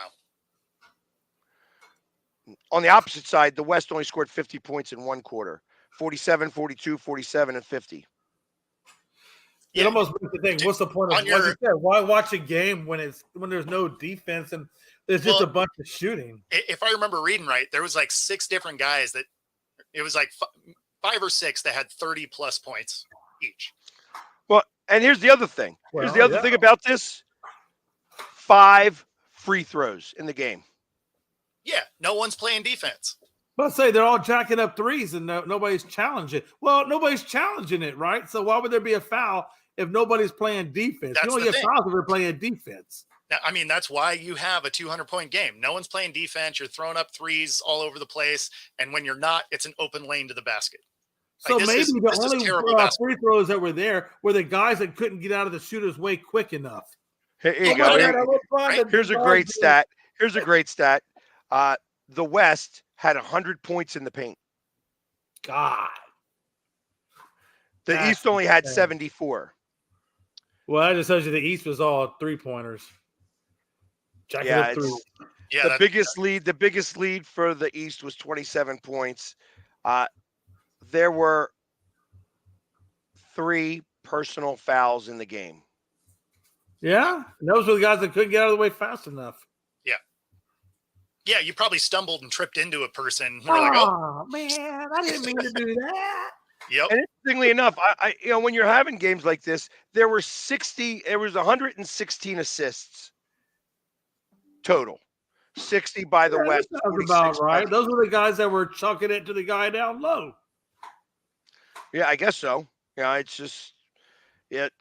On the opposite side, the West only scored 50 points in one quarter. 47, 42, 47, and 50. It almost makes you think, what's the point of why watch a game when there's no defense and there's just a bunch of shooting? If I remember reading right, there was like 6 different guys that it was like 5 or 6 that had 30 plus points each. Well, and here's the other thing. Here's the other thing about this. 5 free throws in the game. Yeah, no one's playing defense. But say they're all jacking up threes and nobody's challenging. Well, nobody's challenging it, right? So why would there be a foul if nobody's playing defense? You only get fouls if they're playing defense. Now, I mean, that's why you have a 200-point game. No one's playing defense. You're throwing up threes all over the place. And when you're not, it's an open lane to the basket. So maybe the only free throws that were there were the guys that couldn't get out of the shooter's way quick enough. Here you go. Here's a great stat. Here's a great stat. The West had 100 points in the paint. God. The East only had 74. Well, that just tells you the East was all 3-pointers. The biggest lead for the East was 27 points. There were 3 personal fouls in the game. Yeah, and those were the guys that couldn't get out of the way fast enough. Yeah. Yeah, you probably stumbled and tripped into a person. We're like, oh, Oh man, I didn't mean to do that. yep. And interestingly enough, I when you're having games like this, there was 116 assists total. 60 by the Yeah, that West, sounds 46 about by right. the Those were the guys that were chucking it to the guy down low. Yeah, I guess so. Yeah,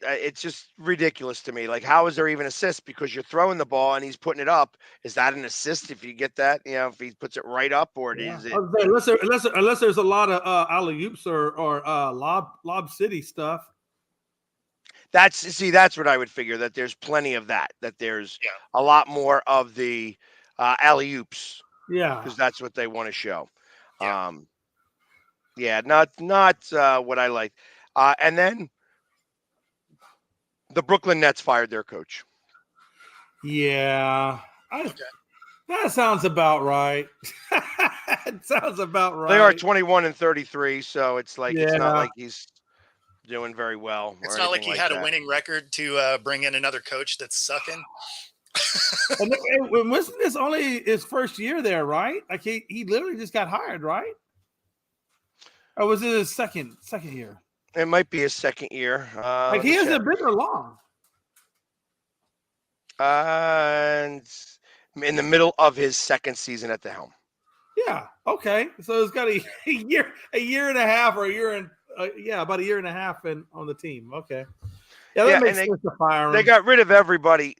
it's just ridiculous to me. Like, how is there even assist? Because you're throwing the ball and he's putting it up. Is that an assist if you get that? You know, if he puts it right up, or Yeah. is it? Unless there's a lot of alley oops or lob city stuff. That's what I would figure. That there's plenty of that. That there's Yeah. a lot more of the alley oops Yeah. because that's what they want to show. Yeah. Yeah, not what I like. And then the Brooklyn Nets fired their coach. Yeah. That sounds about right. It sounds about right. They are 21-33, so it's like it's not Yeah. like he's doing very well. It's or not like anything he had that. a winning record to bring in another coach that's sucking. And wasn't this only his first year there, right? Like he literally just got hired, right? Or was it his second year? It might be his second year. Like he hasn't been there long. And in the middle of his second season at the helm. Yeah. Okay. So it's got a year and a half, or a year and about a year and a half on the team. Okay. Yeah, that makes sense to fire him. They got rid of everybody.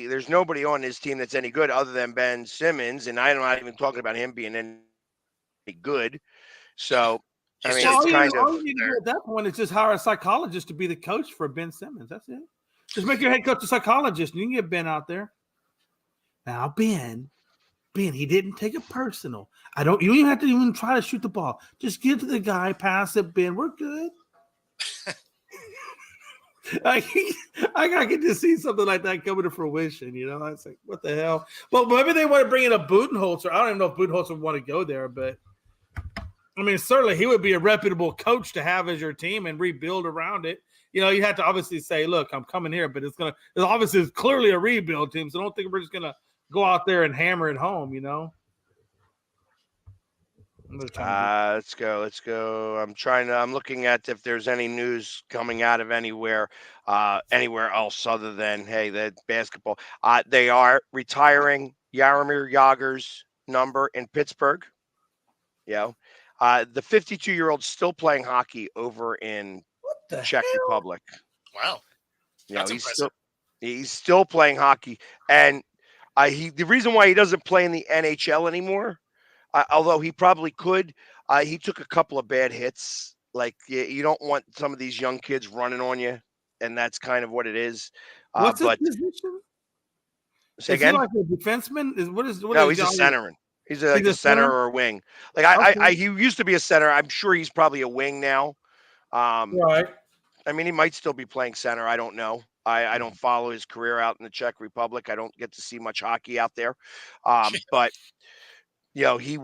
There's nobody on his team that's any good other than Ben Simmons, and I'm not even talking about him being any good. So I mean, all it's kind of you do at that point is just hire a psychologist to be the coach for Ben Simmons. That's it. Just make your head coach a psychologist, and you can get Ben out there. Now, Ben, he didn't take it personal. You don't even have to even try to shoot the ball. Just give to the guy, pass it, Ben. We're good. I can just see something like that coming to fruition. You know, it's like, what the hell? But maybe they want to bring in a Budenholzer. I don't even know if Budenholzer would want to go there, but I mean, certainly he would be a reputable coach to have as your team and rebuild around it. You know, you have to obviously say, look, I'm coming here, but it's clearly a rebuild team. So I don't think we're just going to go out there and hammer it home, you know? Let's go. I'm looking at if there's any news coming out of anywhere else other than, hey, that basketball. They are retiring Jaromir Jagr's number in Pittsburgh. You know, the 52-year-old still playing hockey over in the Czech Republic. Wow. That's impressive. He's still playing hockey. And the reason why he doesn't play in the NHL anymore, although he probably could, he took a couple of bad hits. Like, you don't want some of these young kids running on you, and that's kind of what it is. What's his position? Say again? He like a defenseman? He's a centerman. He's a center or a wing. Like he used to be a center. I'm sure he's probably a wing now. Right. I mean, he might still be playing center. I don't know. I don't follow his career out in the Czech Republic. I don't get to see much hockey out there. But you know, he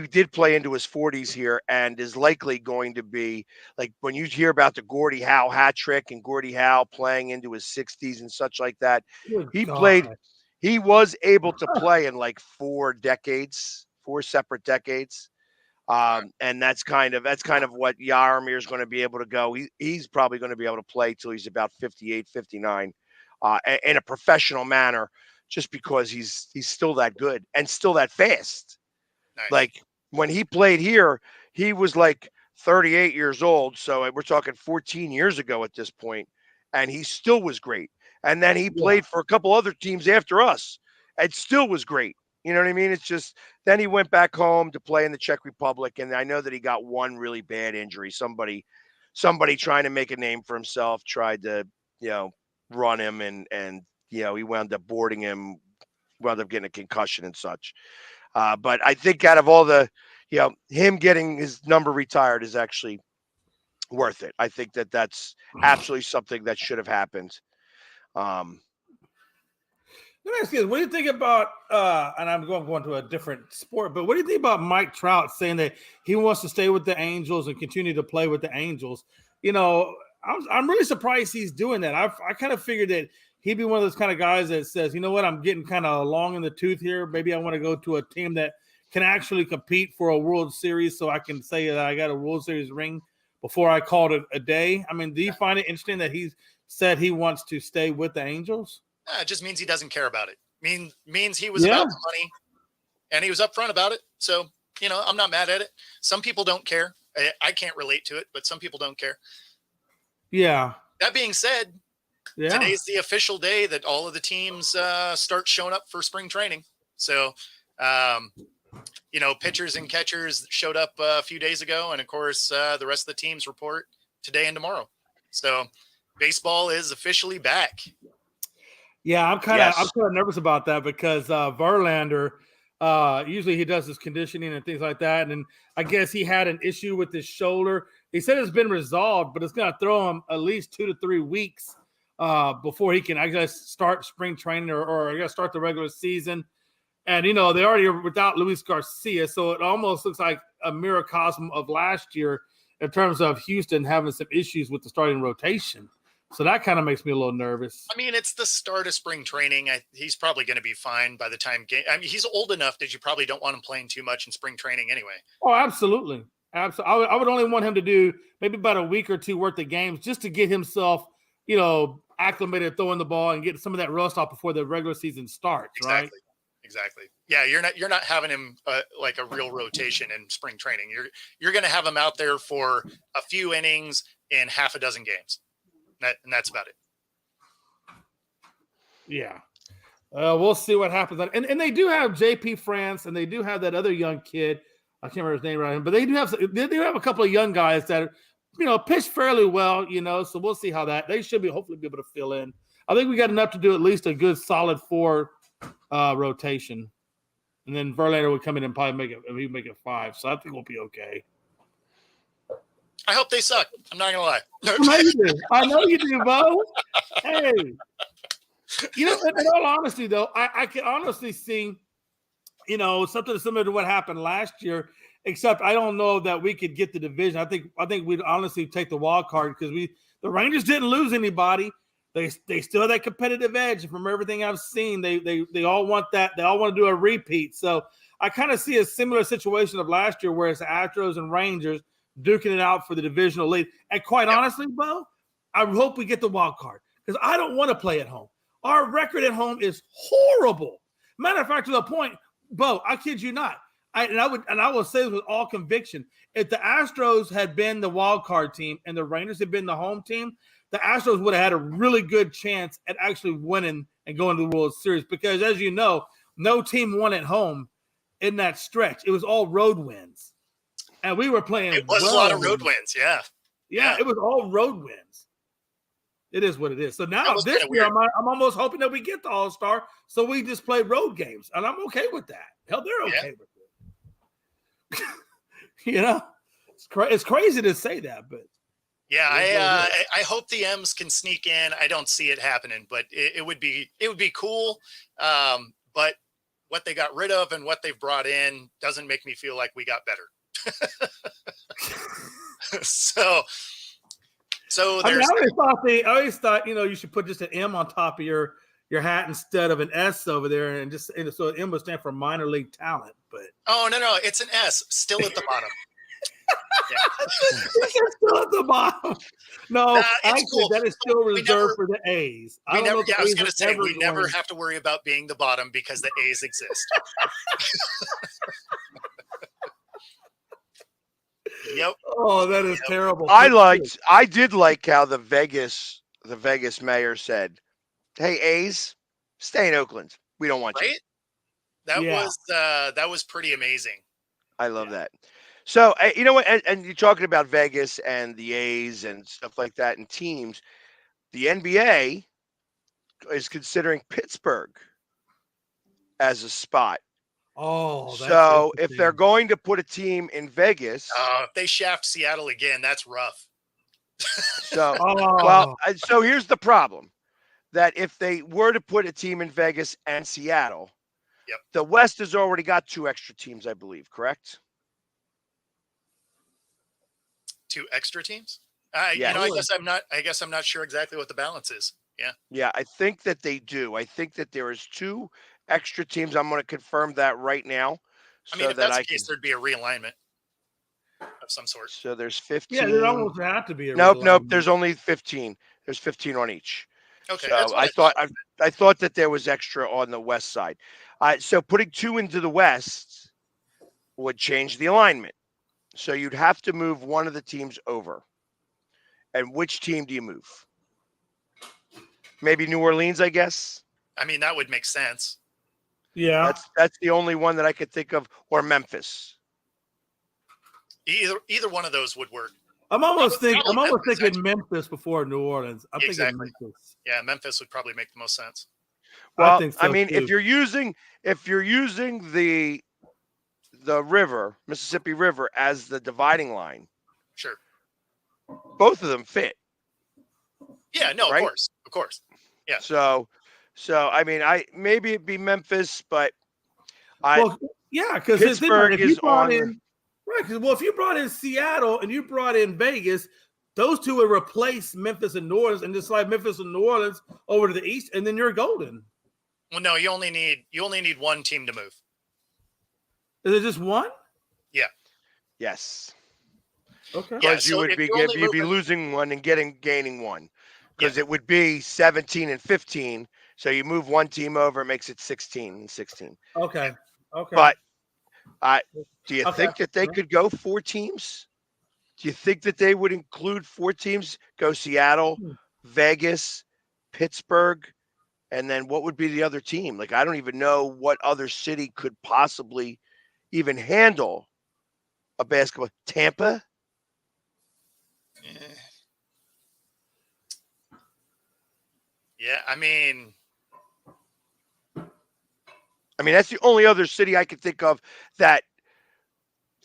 did play into his 40s here and is likely going to be, like, when you hear about the Gordie Howe hat trick and Gordie Howe playing into his 60s and such like that, he was able to play in like 4 separate decades. And that's kind of what Jaromir is going to be able to go. He's probably going to be able to play till he's about 58, 59, in a professional manner, just because he's still that good and still that fast. Nice. Like, when he played here, he was like 38 years old. So we're talking 14 years ago at this point, and he still was great. And then he played for a couple other teams after us and still was great. You know what I mean? It's just, then he went back home to play in the Czech Republic. And I know that he got one really bad injury. Somebody trying to make a name for himself tried to, run him and he wound up boarding him, wound up getting a concussion and such. But I think out of all the, him getting his number retired is actually worth it. I think that's absolutely something that should have happened. Let me ask you this. What do you think about, and I'm going to a different sport, but what do you think about Mike Trout saying that he wants to stay with the Angels and continue to play with the Angels? I'm really surprised he's doing that. I kind of figured that he'd be one of those kind of guys that says, you know what, I'm getting kind of long in the tooth here. Maybe I want to go to a team that can actually compete for a World Series so I can say that I got a World Series ring before I called it a day. I mean, do you find it interesting that he said he wants to stay with the Angels? It just means he doesn't care about it. Means he was about the money, and he was upfront about it. So, I'm not mad at it. Some people don't care. I can't relate to it, but some people don't care. Yeah. That being said, today's the official day that all of the teams start showing up for spring training. So, pitchers and catchers showed up a few days ago, and of course, the rest of the teams report today and tomorrow. So, baseball is officially back. Yeah, I'm kind of nervous about that because Verlander, usually he does his conditioning and things like that, and I guess he had an issue with his shoulder. He said it's been resolved, but it's going to throw him at least 2 to 3 weeks before he can, I guess, start spring training or I guess start the regular season. And they already are without Luis Garcia, so it almost looks like a microcosm of last year in terms of Houston having some issues with the starting rotation. So that kind of makes me a little nervous. I mean, it's the start of spring training. He's probably going to be fine by the time he's old enough that you probably don't want him playing too much in spring training anyway. Oh, absolutely. Absolutely. I would only want him to do maybe about a week or two worth of games just to get himself, acclimated throwing the ball and get some of that rust off before the regular season starts. Exactly. Right? Exactly. Yeah, you're not having him like a real rotation in spring training. You're going to have him out there for a few innings in half a dozen games. And that's about it. Yeah. We'll see what happens. And they do have JP France, and they do have that other young kid. I can't remember his name right now, but they do have a couple of young guys that, pitch fairly well, so we'll see how that, they should hopefully be able to fill in. I think we got enough to do at least a good solid 4 rotation. And then Verlander would come in and probably make it 5. So I think we'll be okay. I hope they suck. I'm not gonna lie. I know you do, Bo. Hey, in all honesty, though, I can honestly see, something similar to what happened last year. Except I don't know that we could get the division. I think we'd honestly take the wild card because the Rangers didn't lose anybody. They still have that competitive edge. From everything I've seen, they all want that. They all want to do a repeat. So I kind of see a similar situation of last year, where it's the Astros and Rangers duking it out for the divisional lead. And quite honestly, Bo, I hope we get the wild card because I don't want to play at home. Our record at home is horrible. Matter of fact, to the point, Bo, I kid you not. I will say this with all conviction. If the Astros had been the wild card team and the Rangers had been the home team, the Astros would have had a really good chance at actually winning and going to the World Series because, as you know, no team won at home in that stretch. It was all road wins. And we were playing. It was a lot of road wins, yeah. Yeah, it was all road wins. It is what it is. So now this year, I'm almost hoping that we get the All-Star, so we just play road games, and I'm okay with that. Hell, they're okay with it. It's crazy to say that, but yeah, I hope the M's can sneak in. I don't see it happening, but it would be cool. But what they got rid of and what they've brought in doesn't make me feel like we got better. So there's. I always thought you should put just an M on top of your hat instead of an S over there, and so M would stand for minor league talent. But no, it's an S still at the bottom. It's still at the bottom. No, actually, cool. That is still reserved for the A's. I was going to say we never have to worry about being the bottom because the A's exist. Yep. Oh, that is terrible. I did like how the Vegas mayor said, "Hey, A's, stay in Oakland. We don't want you." That was pretty amazing. I love that. So you know what? And you're talking about Vegas and the A's and stuff like that and teams. The NBA is considering Pittsburgh as a spot. Oh, so if they're going to put a team in Vegas, if they shaft Seattle again, that's rough. So, well, so here's the problem: that if they were to put a team in Vegas and Seattle, the West has already got 2 extra teams, I believe. Correct? 2 extra teams? I guess I'm not sure exactly what the balance is. Yeah, I think that they do. I think that there is 2 extra teams. I'm going to confirm that right now, I mean, so if that that's I the can. case, there's be a realignment of some sort. So there's Yeah, there 15. almost had to be a Nope. realignment. There's only 15. There's 15 on each. Okay, So that's what I thought I thought that there was extra on the west side. So putting 2 into the west would change the alignment. So you'd have to move one of the teams over. And which team do you move? Maybe New Orleans, I guess. I mean, that would make sense. Yeah. That's the only one that I could think of, or Memphis. Either one of those would work. I'm almost thinking Memphis, Memphis before New Orleans. I'm thinking Memphis. Yeah, Memphis would probably make the most sense. Well, I think so mean, too. if you're using the river, Mississippi River, as the dividing line, Sure. both of them fit. Yeah, no, right? of course. Yeah. So I mean, maybe it'd be Memphis, but because Pittsburgh is on. Right, because if you brought in Seattle and you brought in Vegas, those 2 would replace Memphis and New Orleans, and just slide Memphis and New Orleans over to the east, and then you're golden. Well, no, you only need one team to move. Is it just one? Yeah. Yes. Okay. Because Yeah, you'd be losing one and gaining one. Because it would be 17 and 15. So you move one team over, it makes it 16 and 16. Okay. But do you think that they could go 4 teams? Do you think that they would include 4 teams? Go Seattle, Vegas, Pittsburgh, and then what would be the other team? Like, I don't even know what other city could possibly even handle a basketball. Tampa? Yeah, I mean, that's the only other city I could think of that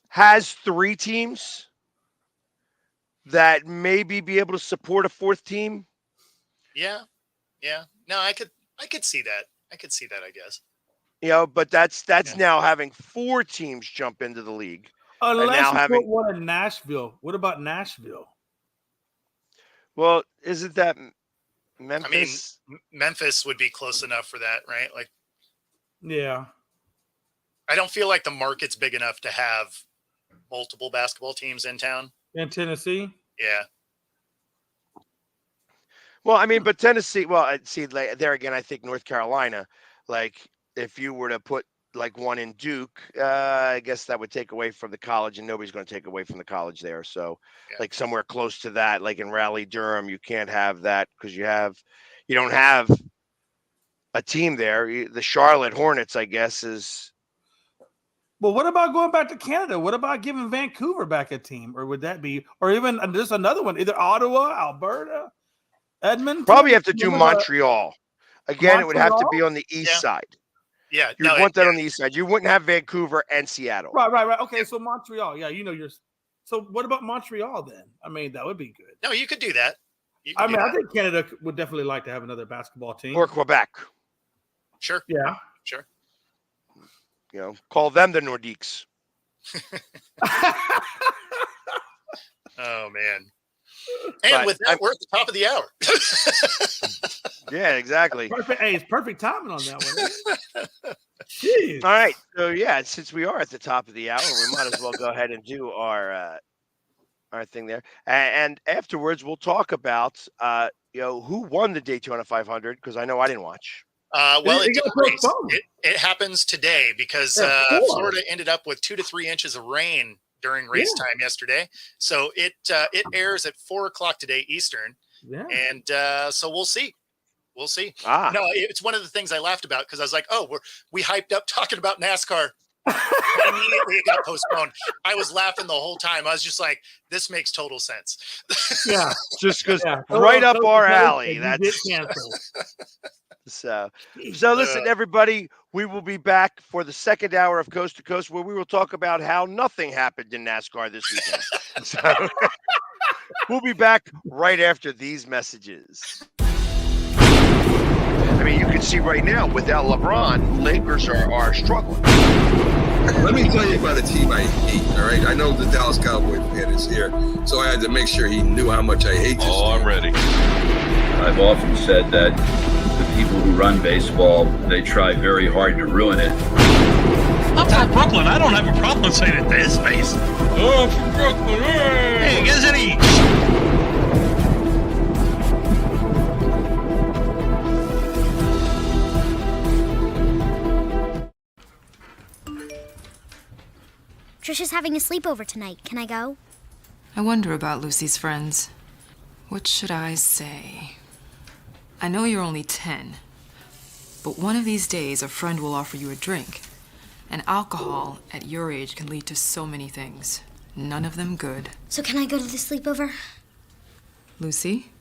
has 3 teams that maybe be able to support a 4th team. Yeah. No, I could see that. I guess. But that's now having 4 teams jump into the league. Unless you put one in Nashville. What about Nashville? Well, isn't that Memphis? I mean, Memphis would be close enough for that, right? Like, yeah. I don't feel like the market's big enough to have multiple basketball teams in town. In Tennessee? Yeah. Well, I mean, but Tennessee, see, like, there again, I think North Carolina, like, if you were to put like one in Duke, I guess that would take away from the college, and nobody's going to take away from the college there. So like somewhere close to that, like in Raleigh-Durham, you can't have that because you don't have a team there. The Charlotte Hornets, I guess, is. Well, what about going back to Canada? What about giving Vancouver back a team? Or would that be, or even just another one, either Ottawa, Alberta, Edmonton? Probably have to do Montreal. Again, it would have to be on the east side. Yeah. You want that on the east side. You wouldn't have Vancouver and Seattle. Right. Okay, so Montreal. Yeah, so what about Montreal then? I mean, that would be good. No, you could do that. I think Canada would definitely like to have another basketball team. Or Quebec. Sure. Yeah. Sure. Call them the Nordiques. Oh, man. And with that, we're at the top of the hour. Yeah, exactly. Perfect. Hey, it's perfect timing on that one. Jeez. All right. So since we are at the top of the hour, we might as well go ahead and do our thing there. And afterwards, we'll talk about who won the Daytona 500, because I know I didn't watch. Well, it happens today because Florida ended up with 2 to 3 inches of rain during race time yesterday. So it airs at 4:00 today Eastern. Yeah. And so we'll see. Ah. No, it's one of the things I laughed about because I was like, oh, we hyped up talking about NASCAR. Immediately it got postponed. I was laughing the whole time. I was just like, this makes total sense. Yeah. Just because right up our alley. That's So listen, everybody, we will be back for the second hour of Coast to Coast, where we will talk about how nothing happened in NASCAR this weekend. So we'll be back right after these messages. I mean, you can see right now, without LeBron, Lakers are struggling. Let me tell you about a team I hate, all right? I know the Dallas Cowboy fan is here, so I had to make sure he knew how much I hate this. Oh, I'm ready. I've often said that the people who run baseball, they try very hard to ruin it. I'm from Brooklyn. I don't have a problem saying it to his face. Oh, I'm from Brooklyn. Hey, get us an each. Trisha's having a sleepover tonight. Can I go? I wonder about Lucy's friends. What should I say? I know you're only 10, but one of these days a friend will offer you a drink. And alcohol at your age can lead to so many things. None of them good. So can I go to the sleepover? Lucy,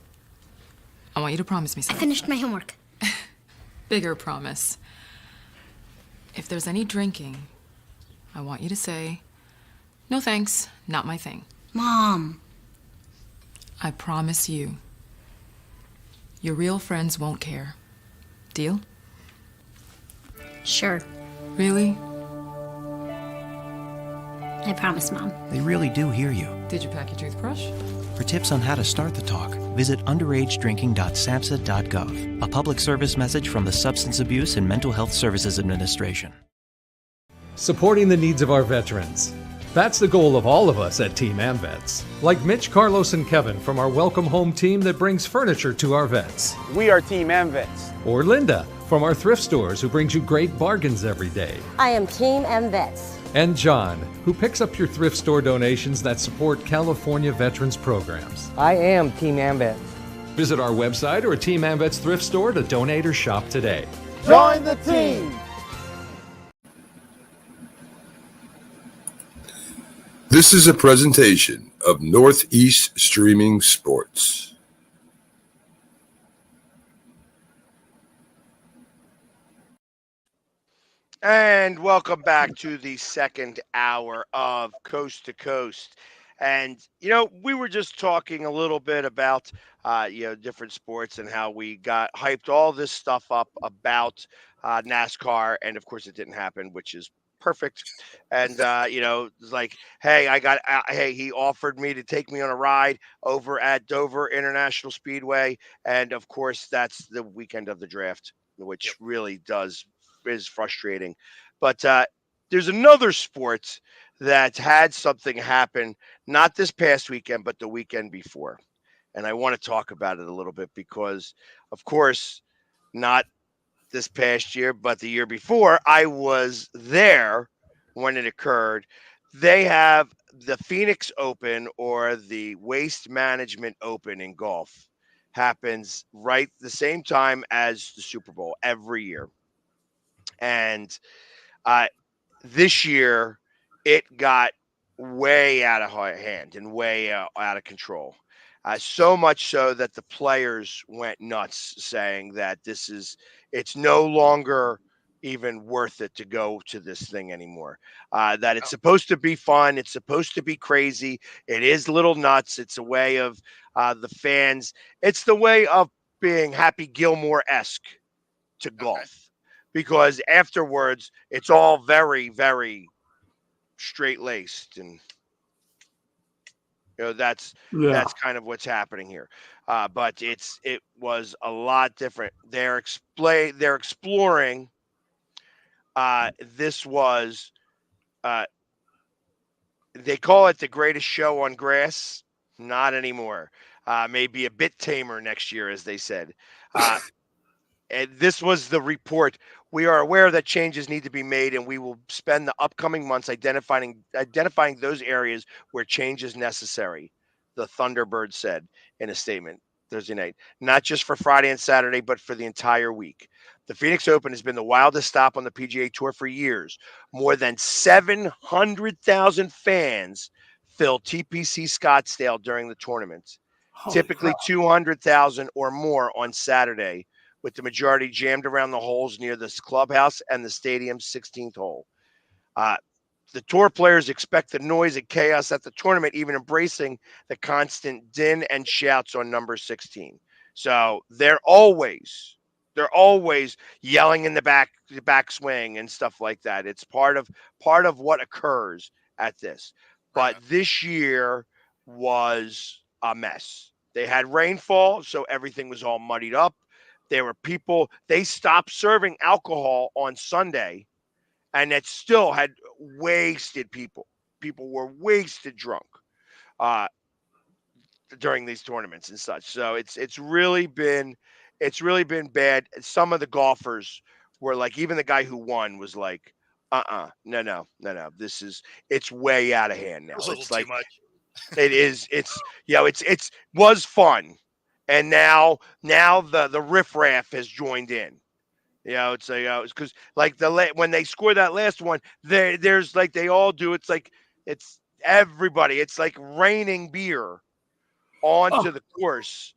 I want you to promise me I something. finished my homework. Bigger promise. If there's any drinking, I want you to say, "No thanks, not my thing." Mom. I promise you. Your real friends won't care. Deal? Sure. Really? I promise, Mom. They really do hear you. Did you pack your toothbrush? For tips on how to start the talk, visit underagedrinking.samhsa.gov, a public service message from the Substance Abuse and Mental Health Services Administration. Supporting the needs of our veterans. That's the goal of all of us at Team AmVets. Like Mitch, Carlos, and Kevin from our Welcome Home team that brings furniture to our vets. We are Team AmVets. Or Linda from our thrift stores who brings you great bargains every day. I am Team AmVets. And John, who picks up your thrift store donations that support California veterans programs. I am Team AmVets. Visit our website or a Team AmVets thrift store to donate or shop today. Join the team! This is a presentation of Northeast Streaming Sports. And welcome back to the second hour of Coast to Coast. And, we were just talking a little bit about, different sports and how we got hyped all this stuff up about NASCAR. And, of course, it didn't happen, which is perfect. And, it's like, hey, he offered me to take me on a ride over at Dover International Speedway. And, of course, that's the weekend of the draft, which really is frustrating. But there's another sport that had something happen, not this past weekend, but the weekend before. And I want to talk about it a little bit because, of course, not this past year, but the year before, I was there when it occurred. They have the Phoenix Open, or the Waste Management Open in golf, happens right the same time as the Super Bowl every year. And this year, it got way out of hand and way out of control. So much so that the players went nuts, saying that it's no longer even worth it to go to this thing anymore. That it's supposed to be fun. It's supposed to be crazy. It is little nuts. It's a way of the fans. It's the way of being Happy Gilmore-esque to golf. Okay. Because afterwards, it's all very, very straight-laced, and that's kind of what's happening here. But it was a lot different. They're exploring. This was they call it the greatest show on grass. Not anymore. Maybe a bit tamer next year, as they said. And this was the report. We are aware that changes need to be made, and we will spend the upcoming months identifying those areas where change is necessary, the Thunderbird said in a statement Thursday night. Not just for Friday and Saturday, but for the entire week. The Phoenix Open has been the wildest stop on the PGA Tour for years. More than 700,000 fans fill TPC Scottsdale during the tournament. Typically 200,000 or more on Saturday, with the majority jammed around the holes near this clubhouse and the stadium's 16th hole. The tour players expect the noise and chaos at the tournament, even embracing the constant din and shouts on number 16. So they're always They're always yelling in the backswing and stuff like that. It's part of what occurs at this. But this year was a mess. They had rainfall, so everything was all muddied up. There were people, they stopped serving alcohol on Sunday, and it still had wasted people. People were wasted drunk during these tournaments and such. So it's really been bad. Some of the golfers were like, even the guy who won was like, no. It's way out of hand now. A little It's like too much. it is. It's it's was fun, and now the riffraff has joined in. It's like it's because like when they score that last one, there's like they all do. It's like it's everybody. It's like raining beer onto the course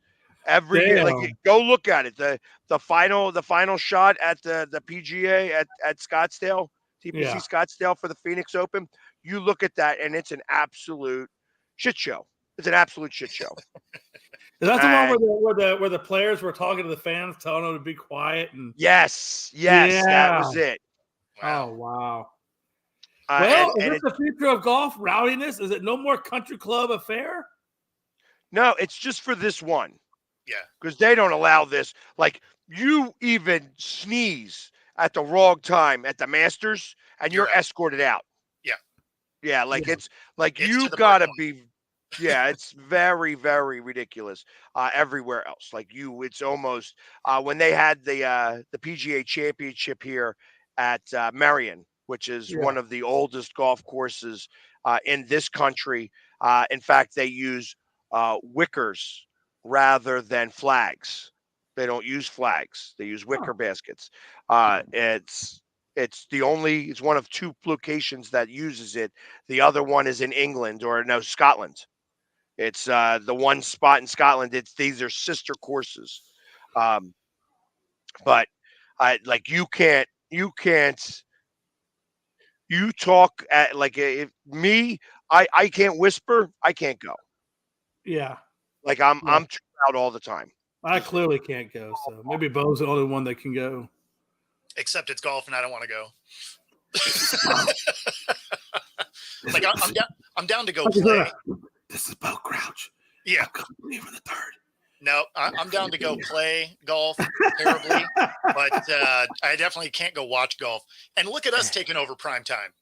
every like go look at it. The final shot at the PGA at Scottsdale, TPC Scottsdale for the Phoenix Open. You look at that and it's an absolute shit show. It's an absolute shit show. Is that the one where the players were talking to the fans, telling them to be quiet? And yes, that was it. Wow. Oh wow. Well, is this the future of golf? Rowdiness? Is it no more country club affair? No, it's just for this one. Yeah. Because they don't allow this. Like, you even sneeze at the wrong time at the Masters, and you're escorted out. Yeah. Yeah, like it's like you gotta be. Yeah, it's very, very ridiculous. Everywhere else, like it's almost when they had the PGA Championship here at Marion, which is one of the oldest golf courses in this country. In fact, they use wickers rather than flags. They don't use flags. They use wicker baskets. It's one of two locations that uses it. The other one is in England Scotland. It's the one spot in Scotland. These are sister courses. But like you talk at like I can't whisper. I can't go. Yeah. Like I'm too loud all the time. I clearly can't go, so maybe Bo's the only one that can go. Except it's golf, and I don't want to go. Like I'm down to go play. This is Bo Crouch. Yeah. Leave in the third. No, I'm down to go play golf terribly, but I definitely can't go watch golf. And look at us taking over prime time.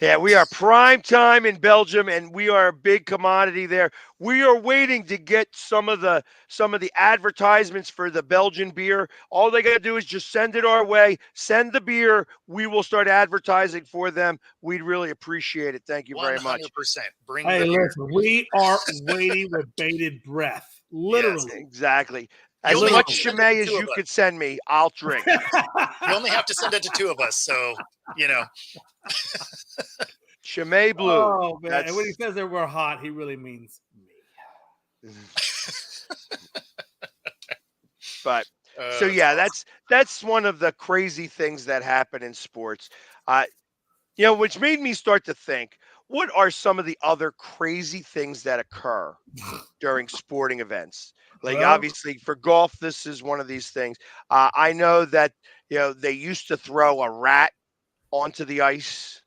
Yeah, we are prime time in Belgium, and we are a big commodity there. We are waiting to get some of the advertisements for the Belgian beer. All they got to do is just send it our way. Send the beer. We will start advertising for them. We'd really appreciate it. Thank you very much. 100%. Bring hey, the beer. listen, we are waiting with bated breath. Literally. Yes, exactly. As much Chimay as you could send me, I'll drink. You only have to send it to two of us, so Chimay Blue. Oh man! And when he says that we're hot, he really means me. But so yeah, that's one of the crazy things that happen in sports. Which made me start to think, what are some of the other crazy things that occur during sporting events? Like obviously for golf, this is one of these things. I know that they used to throw a rat onto the ice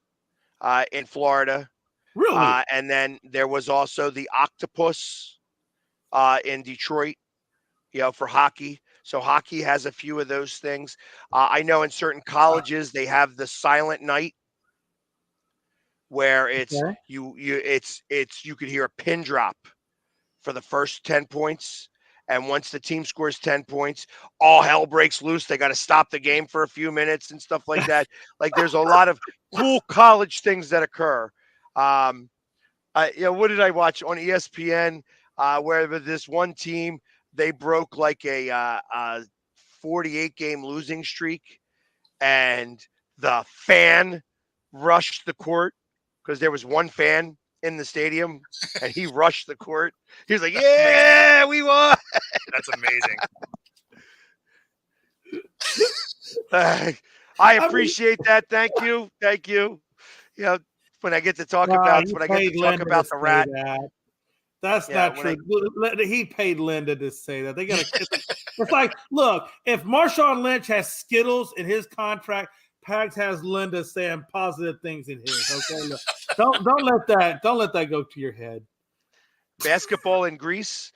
in Florida. Really? And then there was also the octopus in Detroit, for hockey. So hockey has a few of those things. I know in certain colleges they have the silent night, where it's you could hear a pin drop for the first 10 points. And once the team scores 10 points, all hell breaks loose. They got to stop the game for a few minutes and stuff like that. Like there's a lot of cool college things that occur. What did I watch on ESPN? Where this one team, they broke like a 48-game losing streak, and the fan rushed the court because there was one fan in the stadium, and he rushed the court. He was like, "Yeah, we won." That's amazing. I appreciate that. Thank you. When I get to talk about the rat. That's Yeah, not true. He paid Linda to say that. They got to. It's like, look, if Marshawn Lynch has Skittles in his contract, Pags has Linda saying positive things in his. Okay, look, don't let that go to your head. basketball in Greece.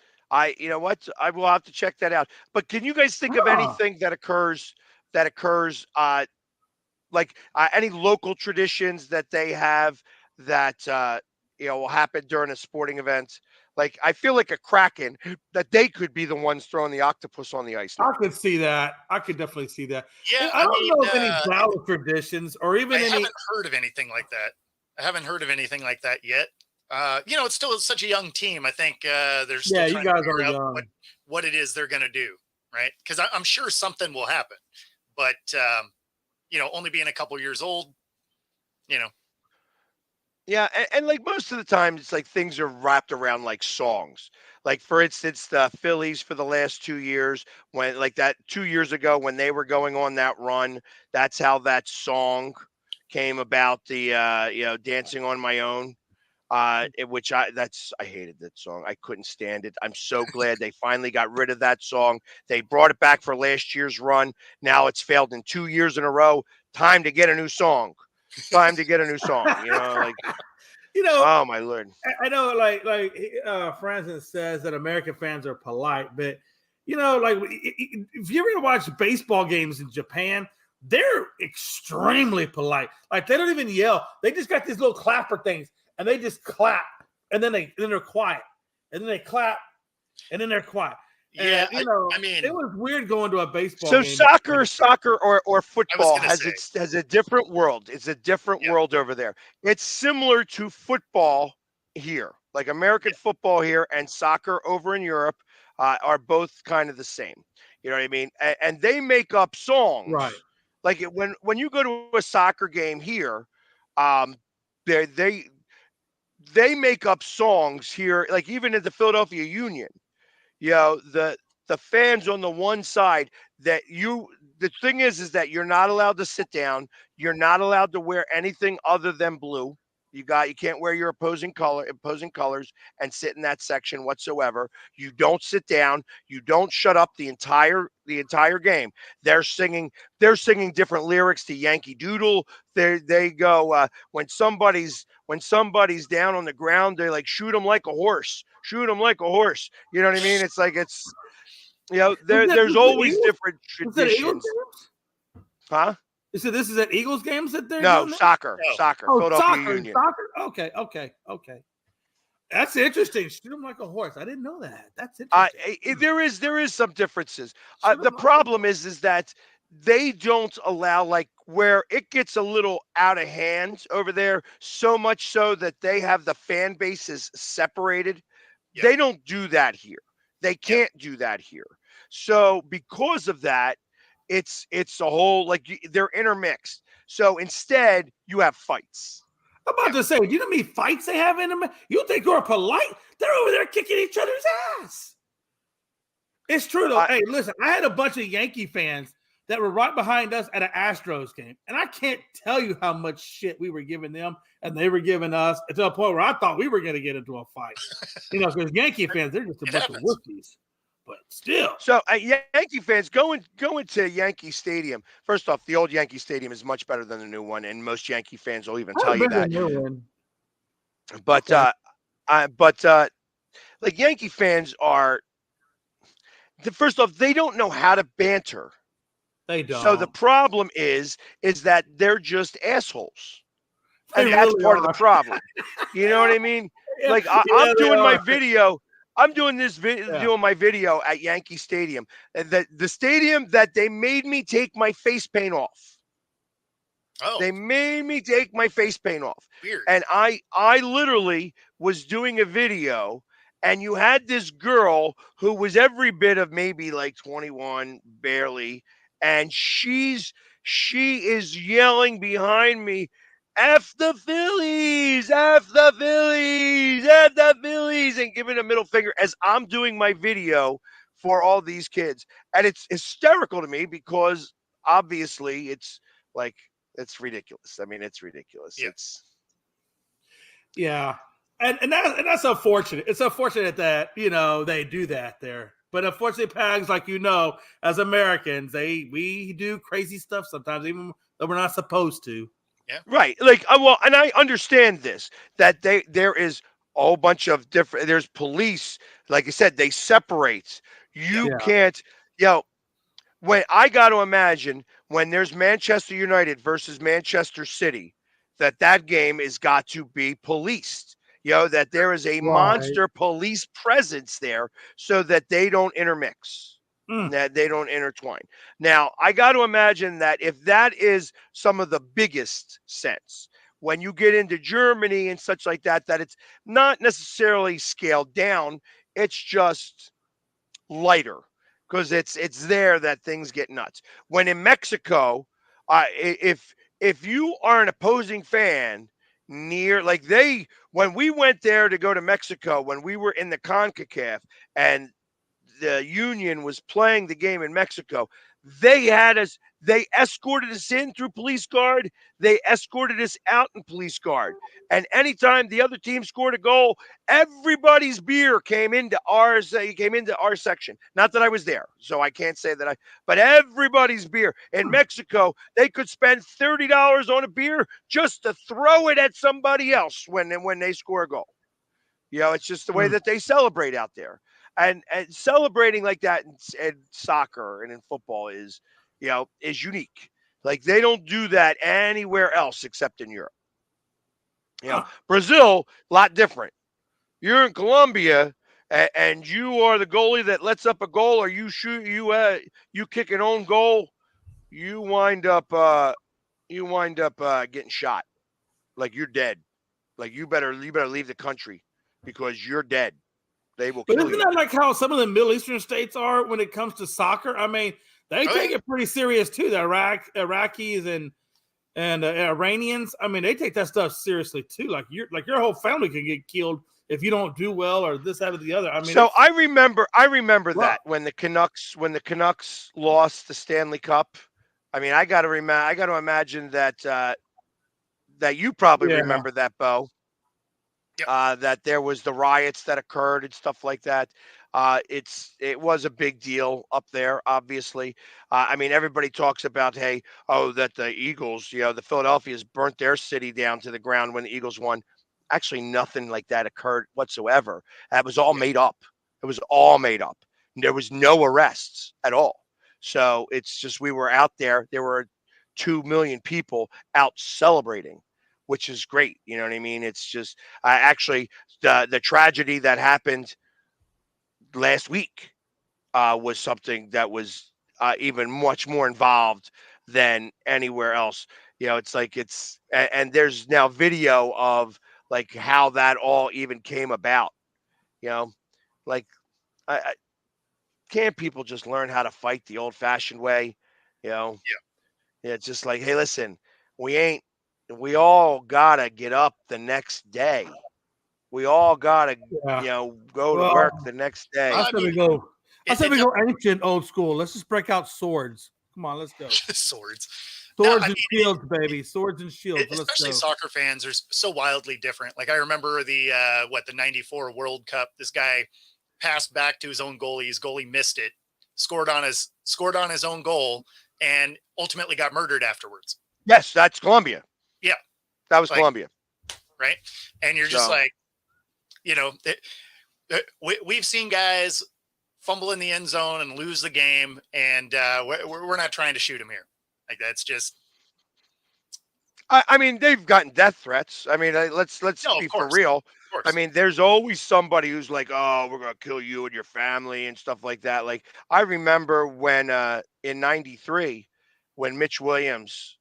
You know what? I will have to check that out. But can you guys think of anything that occurs like any local traditions that they have that will happen during a sporting event? Like I feel like a Kraken that they could be the ones throwing the octopus on the ice now. I could see that. I could definitely see that. Yeah, I don't know of any Dallas traditions or even I any. haven't heard of anything like that. I haven't heard of anything like that yet. It's still such a young team. I think they're still trying to figure out what it is they're going to do, right? Because I'm sure something will happen, but only being a couple years old, Yeah, and like most of the time, it's like things are wrapped around like songs. Like for instance, the Phillies for the last 2 years, when like that 2 years ago when they were going on that run, that's how that song came about. The "Dancing on My Own," which I hated that song. I couldn't stand it. I'm so glad they finally got rid of that song. They brought it back for last year's run. Now it's failed in 2 years in a row. Time to get a new song. Time to get a new song. Like. Oh my Lord! I know, like Francis says that American fans are polite, but like if you ever watch baseball games in Japan, they're extremely polite. Like they don't even yell; they just got these little clapper things, and they just clap, and then they're quiet, and then they clap, and then they're quiet. Yeah, and, I mean, it was weird going to a baseball So game. soccer or football has a different world. It's a different world over there. It's similar to football here, like American football here and soccer over in Europe are both kind of the same. You know what I mean? And they make up songs. Right. Like when you go to a soccer game here, they make up songs here. Like even at the Philadelphia Union. The fans on the one side the thing is that you're not allowed to sit down. You're not allowed to wear anything other than blue. You can't wear your opposing colors and sit in that section whatsoever. You don't sit down. You don't shut up the entire game. They're singing different lyrics to Yankee Doodle. They go when somebody's down on the ground, they like shoot them like a horse. Shoot them like a horse. You know what I mean? It's like there's always different traditions. Huh? So this is at Eagles games that they're no doing soccer, that? soccer, Oh, Philadelphia Union. Soccer. Okay. That's interesting. Shoot him like a horse. I didn't know that. That's interesting. There is some differences. The problem is that they don't allow like where it gets a little out of hand over there, so much so that they have the fan bases separated. Yep. They don't do that here. They can't do that here. So because of that, it's a whole like they're intermixed. So instead, you have fights. I'm about to say, do you know how many fights they have in them? You think they're polite? They're over there kicking each other's ass. It's true though. Hey, listen, I had a bunch of Yankee fans that were right behind us at an Astros game, and I can't tell you how much shit we were giving them, and they were giving us to a point where I thought we were going to get into a fight. Because Yankee fans, they're just a bunch of rookies. But still. So Yankee fans going to Yankee Stadium. First off, the old Yankee Stadium is much better than the new one, and most Yankee fans will even tell you that. But like Yankee fans are. First off, they don't know how to banter. They don't. So the problem is that they're just assholes, and that's part of the problem. You know what I mean? Like I'm doing my video. I'm doing this doing my video at Yankee Stadium, and the stadium that they made me take my face paint off. Oh. They made me take my face paint off. Weird. And I literally was doing a video, and you had this girl who was every bit of maybe like 21, barely, and she is yelling behind me, F the Phillies, F the Phillies, F the Phillies, and giving a middle finger as I'm doing my video for all these kids. And it's hysterical to me because obviously it's ridiculous. I mean, it's ridiculous. Yeah. and that's unfortunate. It's unfortunate that they do that there. But unfortunately, Pags, like as Americans, we do crazy stuff sometimes, even though we're not supposed to. Yeah. Right. Like, well, and I understand this, that there is a whole bunch of different, there's police, like I said, they separate. You Yeah. can't, when I got to imagine when there's Manchester United versus Manchester City, that game is got to be policed. That there is a monster police presence there so that they don't intermix, that they don't intertwine. Now, I got to imagine that if that is some of the biggest sense, when you get into Germany and such like that, that it's not necessarily scaled down, it's just lighter because it's there that things get nuts. When in Mexico, if you are an opposing fan near like when we went there to go to Mexico when we were in the CONCACAF and the Union was playing the game in Mexico, they escorted us in through police guard. They escorted us out in police guard. And anytime the other team scored a goal, everybody's beer came into ours. Came into our section. Not that I was there, so I can't say that but everybody's beer in Mexico, they could spend $30 on a beer just to throw it at somebody else when they score a goal. It's just the way that they celebrate out there. And celebrating like that in soccer and in football is unique. Like they don't do that anywhere else except in Europe. Brazil, a lot different. You're in Colombia and you are the goalie that lets up a goal, or you shoot, you kick an own goal, you wind up getting shot. Like you're dead. Like you better leave the country because you're dead. They will kill you. Isn't that like how some of the Middle Eastern states are when it comes to soccer? I mean, they take it pretty serious too. The Iraqis and Iranians. I mean, they take that stuff seriously too. Like your whole family can get killed if you don't do well or this, that, or the other. I mean, so I remember that when the Canucks lost the Stanley Cup. I mean, I got to imagine that that you probably remember that, Bo. Yep. That there was the riots that occurred and stuff like that. It was a big deal up there, obviously. I mean, everybody talks about, that the Eagles, the Philadelphians burnt their city down to the ground when the Eagles won. Actually, nothing like that occurred whatsoever. That was all made up. It was all made up. There was no arrests at all. So it's just we were out there. There were 2 million people out celebrating, which is great. You know what I mean? It's just actually the tragedy that happened last week was something that was even much more involved than anywhere else. It's like and there's now video of like how that all even came about. Like can't people just learn how to fight the old-fashioned way? Yeah. It's just like, hey, listen, we all gotta get up the next day. We all gotta, go to work the next day. I said we go ancient, old school. Let's just break out swords. Come on, let's go. Swords and shields, baby. Swords and shields. Especially soccer fans are so wildly different. Like I remember the 94 World Cup. This guy passed back to his own goalie. His goalie missed it, scored on his own goal, and ultimately got murdered afterwards. Yes, that's Colombia. Yeah. That was Colombia. Right. And you're just like, we've seen guys fumble in the end zone and lose the game. And we're not trying to shoot him here. Like that's just. I mean, they've gotten death threats. I mean, let's be for real. I mean, there's always somebody who's like, oh, we're going to kill you and your family and stuff like that. Like I remember when in 93, when Mitch Williams,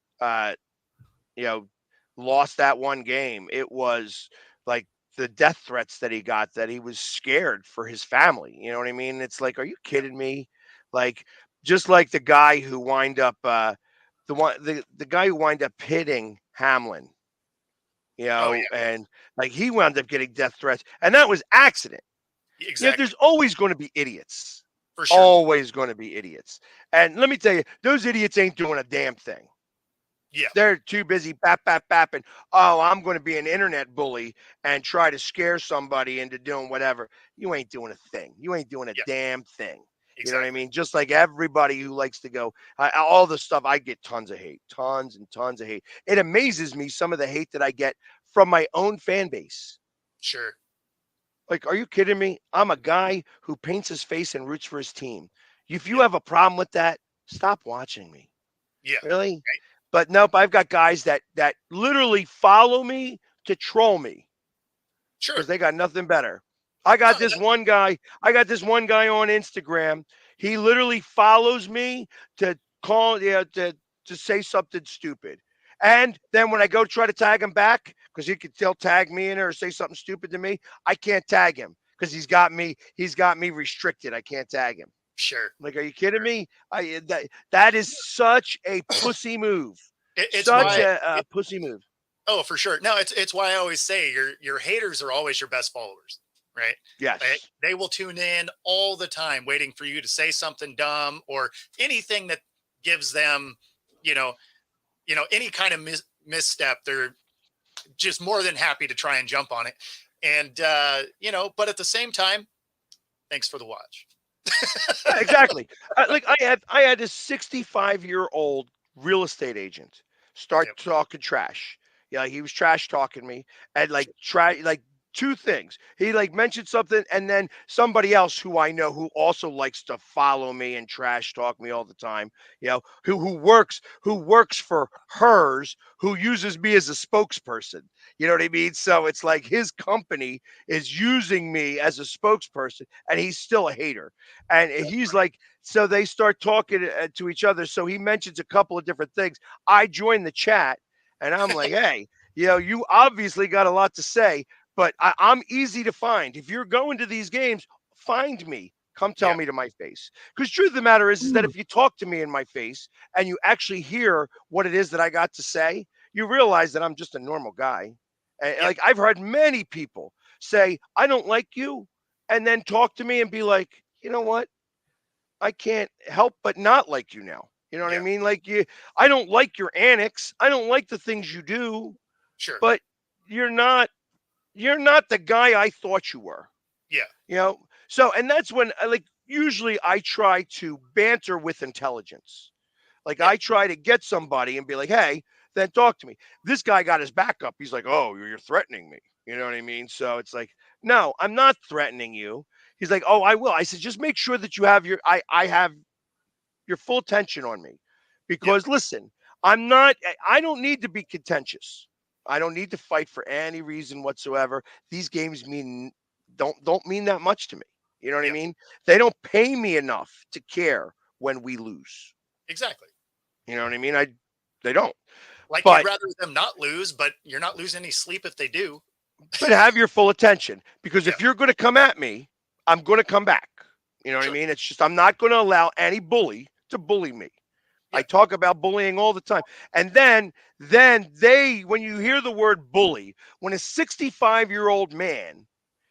lost that one game, it was like the death threats that he got, that he was scared for his family. You know what I mean? It's like, are you kidding me? Like, just like the guy who wind up, the guy who wind up hitting Hamlin, and like he wound up getting death threats, and that was accident. Exactly. There's always going to be idiots. For sure. Always going to be idiots. And let me tell you, those idiots ain't doing a damn thing. Yeah. They're too busy bapping. Oh, I'm going to be an internet bully and try to scare somebody into doing whatever. You ain't doing a thing. You ain't doing a Yeah. damn thing. Exactly. You know what I mean? Just like everybody who likes to go, all the stuff, I get tons of hate, tons and tons of hate. It amazes me some of the hate that I get from my own fan base. Sure. Like, are you kidding me? I'm a guy who paints his face and roots for his team. If you have a problem with that, stop watching me. Yeah. Really? Right. But nope, I've got guys that literally follow me to troll me Sure. because they got nothing better. I got this one guy on Instagram. He literally follows me to call, to say something stupid. And then when I go try to tag him back, because he could still tag me in or say something stupid to me, I can't tag him because he's got me restricted. I can't tag him. Sure. Like, are you kidding me? That is such a pussy move. It's such why, a pussy move. Oh, for sure. No, it's why I always say your haters are always your best followers, right? Yes. Like, they will tune in all the time waiting for you to say something dumb or anything that gives them, any kind of misstep. They're just more than happy to try and jump on it. And, but at the same time, thanks for the watch. Yeah, exactly. Like I had a 65-year-old real estate agent start talking trash. Yeah, he was trash talking me and like two things. He like mentioned something and then somebody else who I know who also likes to follow me and trash talk me all the time, who works for HATER'S, who uses me as a spokesperson. You know what I mean? So it's like his company is using me as a spokesperson and he's still a hater. And he's like, so they start talking to each other. So he mentions a couple of different things. I join the chat and I'm like, hey, you obviously got a lot to say, but I'm easy to find. If you're going to these games, find me. Come tell me to my face. Because truth of the matter is that if you talk to me in my face and you actually hear what it is that I got to say, you realize that I'm just a normal guy. And like I've heard many people say, I don't like you, and then talk to me and be like, you know what? I can't help but not like you now. You know what I mean? Like I don't like your annex. I don't like the things you do. Sure. But you're not the guy I thought you were. Yeah. So and that's when usually I try to banter with intelligence. Like I try to get somebody and be like, hey, then talk to me. This guy got his back up. He's like, oh, you're threatening me. You know what I mean? So it's like, no, I'm not threatening you. He's like, oh, I will. I said, just make sure that you have I have your full attention on me. Because listen, I don't need to be contentious. I don't need to fight for any reason whatsoever. These games don't mean that much to me. You know what I mean? They don't pay me enough to care when we lose. Exactly. You know what I mean? They don't. Like, but you'd rather them not lose, but you're not losing any sleep if they do. But have your full attention, because if you're going to come at me, I'm going to come back. You know what I mean? It's just I'm not going to allow any bully to bully me. I talk about bullying all the time. And then when you hear the word bully, when a 65-year-old man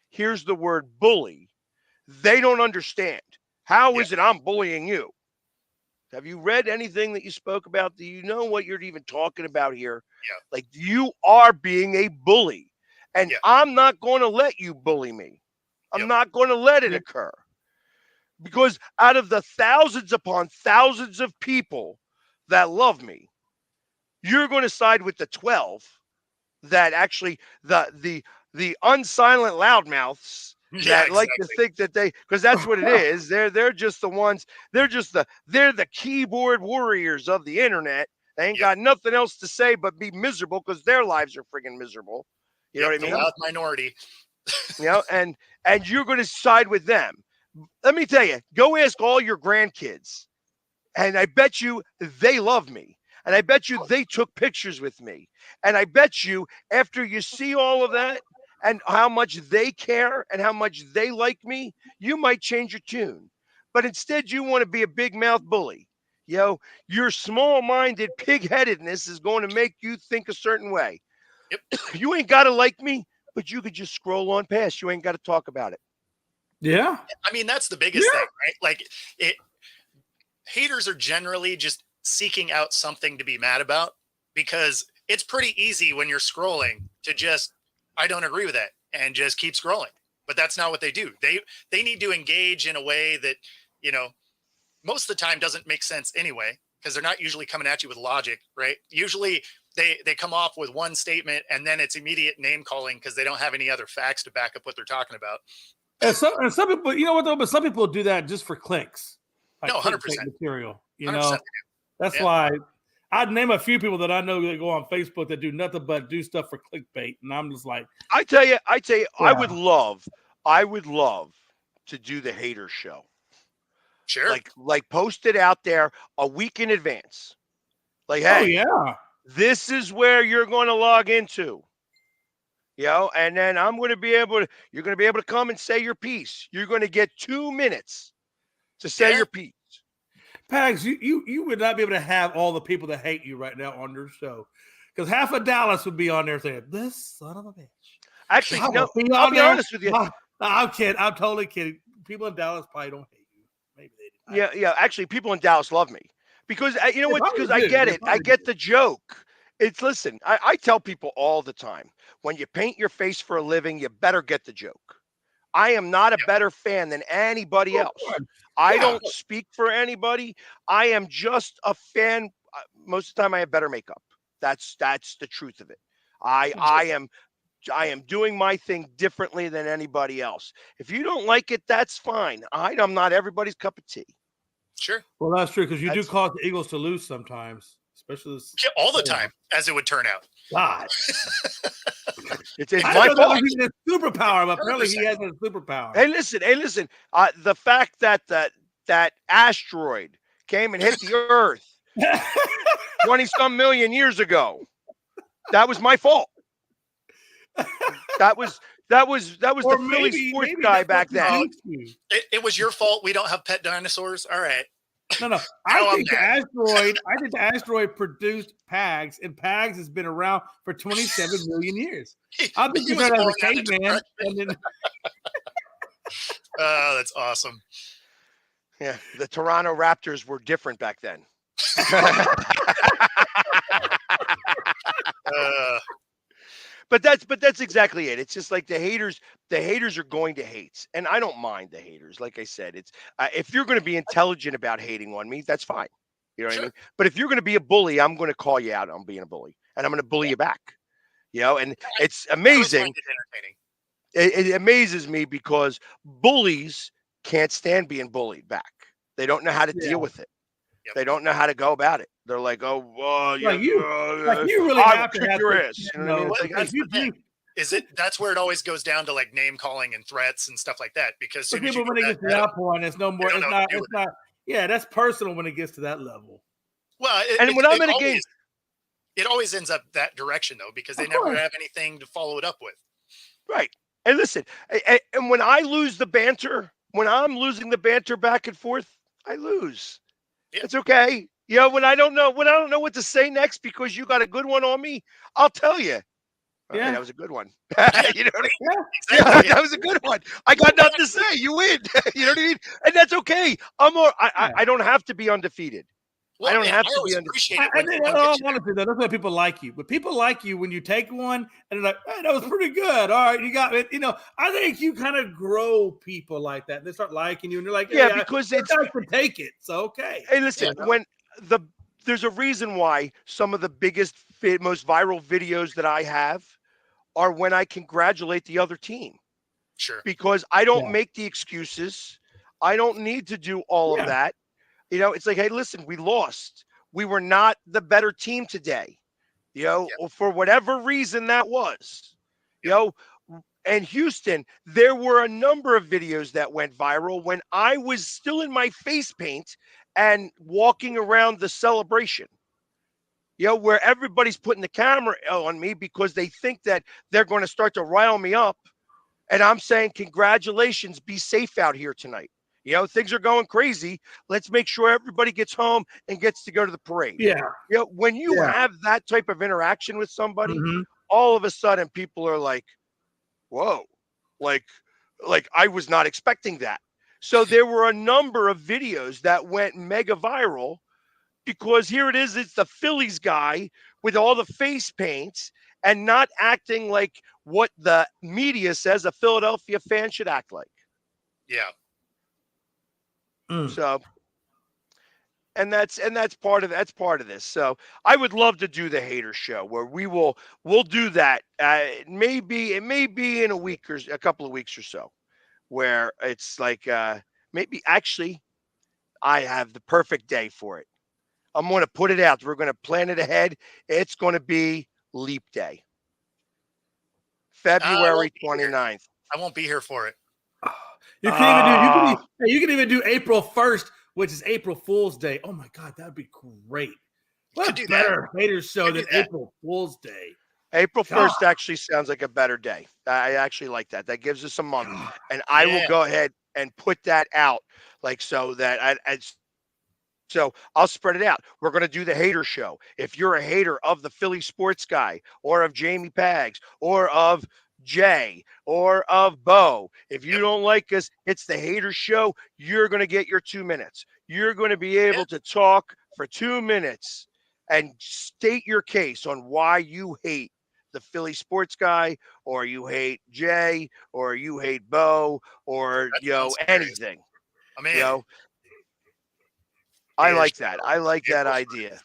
hears the word bully, they don't understand. How is it I'm bullying you? Have you read anything that you spoke about? Do you know what you're even talking about here? Yeah. Like, you are being a bully. And I'm not going to let you bully me. I'm not going to let it occur. Because out of the thousands upon thousands of people that love me, you're going to side with the 12 that actually the unsilent loudmouths that like to think that because that's what it is. They're just the ones. They're the keyboard warriors of the internet. They ain't got nothing else to say but be miserable because their lives are friggin' miserable. You know what I mean? The loud minority. And you're going to side with them. Let me tell you, go ask all your grandkids, and I bet you they love me. And I bet you they took pictures with me. And I bet you after you see all of that and how much they care and how much they like me, you might change your tune. But instead, you want to be a big mouth bully. Your small-minded pig-headedness is going to make you think a certain way. You ain't got to like me, but you could just scroll on past. You ain't got to talk about it. Yeah. I mean, that's the biggest thing, right? Like, haters are generally just seeking out something to be mad about. because it's pretty easy when you're scrolling to just, I don't agree with that, and just keep scrolling. But that's not what they do. They need to engage in a way that, most of the time doesn't make sense anyway, because they're not usually coming at you with logic, right? Usually they come off with one statement and then it's immediate name calling because they don't have any other facts to back up what they're talking about. And some people, you know what though, but some people do that just for clicks. Like No, 100%. Material, 100%. That's why I'd name a few people that I know that go on Facebook that do nothing but do stuff for clickbait, and I'm just like, I tell you, I would love to do the hater show. Sure. Like post it out there a week in advance. Like, hey, oh yeah, this is where you're going to log into. And then you're going to be able to come and say your piece. You're going to get 2 minutes to say your piece. Pags, you would not be able to have all the people that hate you right now on your show, because half of Dallas would be on there saying, "This son of a bitch." Actually, no, I'll be honest with you. I'm kidding. I'm totally kidding. People in Dallas probably don't hate you. Maybe they do. Yeah. Actually, people in Dallas love me because you know what? Because I get it. I get the joke. Listen, I tell people all the time, when you paint your face for a living, you better get the joke. I am not a better fan than anybody else. I don't speak for anybody. I am just a fan. Most of the time I have better makeup. That's the truth of it. I am doing my thing differently than anybody else. If you don't like it, that's fine. I'm not everybody's cup of tea. Sure. Well, that's true, because you do cause the Eagles to lose sometimes, especially all the time, as it would turn out. God. It's my fault. He's a superpower, but apparently he has a superpower. Hey, listen. The fact that asteroid came and hit the Earth 20-some million years ago, that was my fault. That was the Philly sports guy back then. It was your fault. We don't have pet dinosaurs. All right. No. I think the asteroid produced Pags, and Pags has been around for 27 million years. I think he started as a caveman. Oh, that's awesome. Yeah, the Toronto Raptors were different back then. But that's exactly it. It's just like the haters are going to hate, and I don't mind the haters. Like I said, it's if you're going to be intelligent about hating on me, that's fine. You know what I mean? But if you're going to be a bully, I'm going to call you out on being a bully, and I'm going to bully you back. And it's amazing. It amazes me because bullies can't stand being bullied back. They don't know how to deal with it. Yep. They don't know how to go about it. They're like, "Oh, well, you really have to have your ass." You know what I mean? That's where it always goes down to like name calling and threats and stuff like that. Because soon people, when it gets to that point, it's no more. It's not. Yeah, that's personal when it gets to that level. Well, when I'm in a game, it always ends up that direction though, because they never have anything to follow it up with. Right. And listen, and when I lose the banter, when I'm losing the banter back and forth, I lose. Yeah. It's okay. When I don't know what to say next because you got a good one on me, I'll tell you. Yeah, right, that was a good one. You know what I mean? Yeah, exactly. That was a good one. I got nothing to say. You win. You know what I mean? And that's okay. I don't have to be undefeated. Well, I don't have to be undefeated. Honestly, that's why people like you. But people like you when you take one and they're like, "Hey, that was pretty good. All right, you got it." I think you kind of grow people like that. They start liking you, and they're like, "Yeah, because it's nice to take it. So okay." Hey, listen, there's a reason why some of the biggest, most viral videos that I have are when I congratulate the other team. Sure. Because I don't make the excuses. I don't need to do all of that. It's like, hey, listen, we lost. We were not the better team today. For whatever reason that was. And Houston, there were a number of videos that went viral when I was still in my face paint and walking around the celebration. Where everybody's putting the camera on me because they think that they're going to start to rile me up. And I'm saying, congratulations, be safe out here tonight. Things are going crazy. Let's make sure everybody gets home and gets to go to the parade. Yeah. When you have that type of interaction with somebody, all of a sudden people are like, whoa, like I was not expecting that. So there were a number of videos that went mega viral because here it is, it's the Phillies guy with all the face paints and not acting like what the media says a Philadelphia fan should act like. Yeah. So, and that's part of this. So I would love to do the hater show where we'll do that. It may be in a couple of weeks or so, where it's like maybe actually I have the perfect day for it. I'm going to put it out. We're going to plan it ahead. It's going to be Leap Day, February 29th. I won't be here for it. You can even do April 1st, which is April Fool's Day. Oh my God, that'd be great. What a better hater show than April Fool's Day. April 1st actually sounds like a better day. I actually like that. That gives us a month. And I will go ahead and put that out so that so I'll spread it out. We're going to do the hater show. If you're a hater of the Philly sports guy or of Jamie Pags or of Jay or of Bo, if you don't like us, it's the hater show. You're going to get your 2 minutes. You're going to be able to talk for 2 minutes and state your case on why you hate the Philly sports guy, or you hate Jay, or you hate Bo, or anything. I mean, I like that. I like that idea.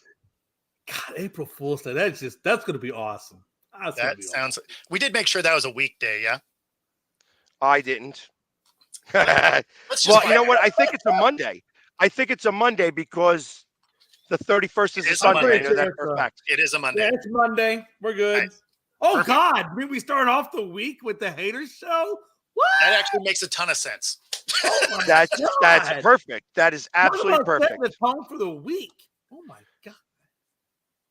God, April Fool's Day. That's going to be awesome. That sounds. We did make sure that was a weekday, yeah. I didn't. Well, you know what? I think it's a Monday. I think it's a Monday because the 31st is a Sunday. I know that for a fact. It is a Monday. Yeah, it's Monday. We're good. Nice. Oh, perfect. God. We start off the week with the haters show? What? That actually makes a ton of sense. Oh that's perfect. That is absolutely perfect. Setting the tone for the week. Oh, my God.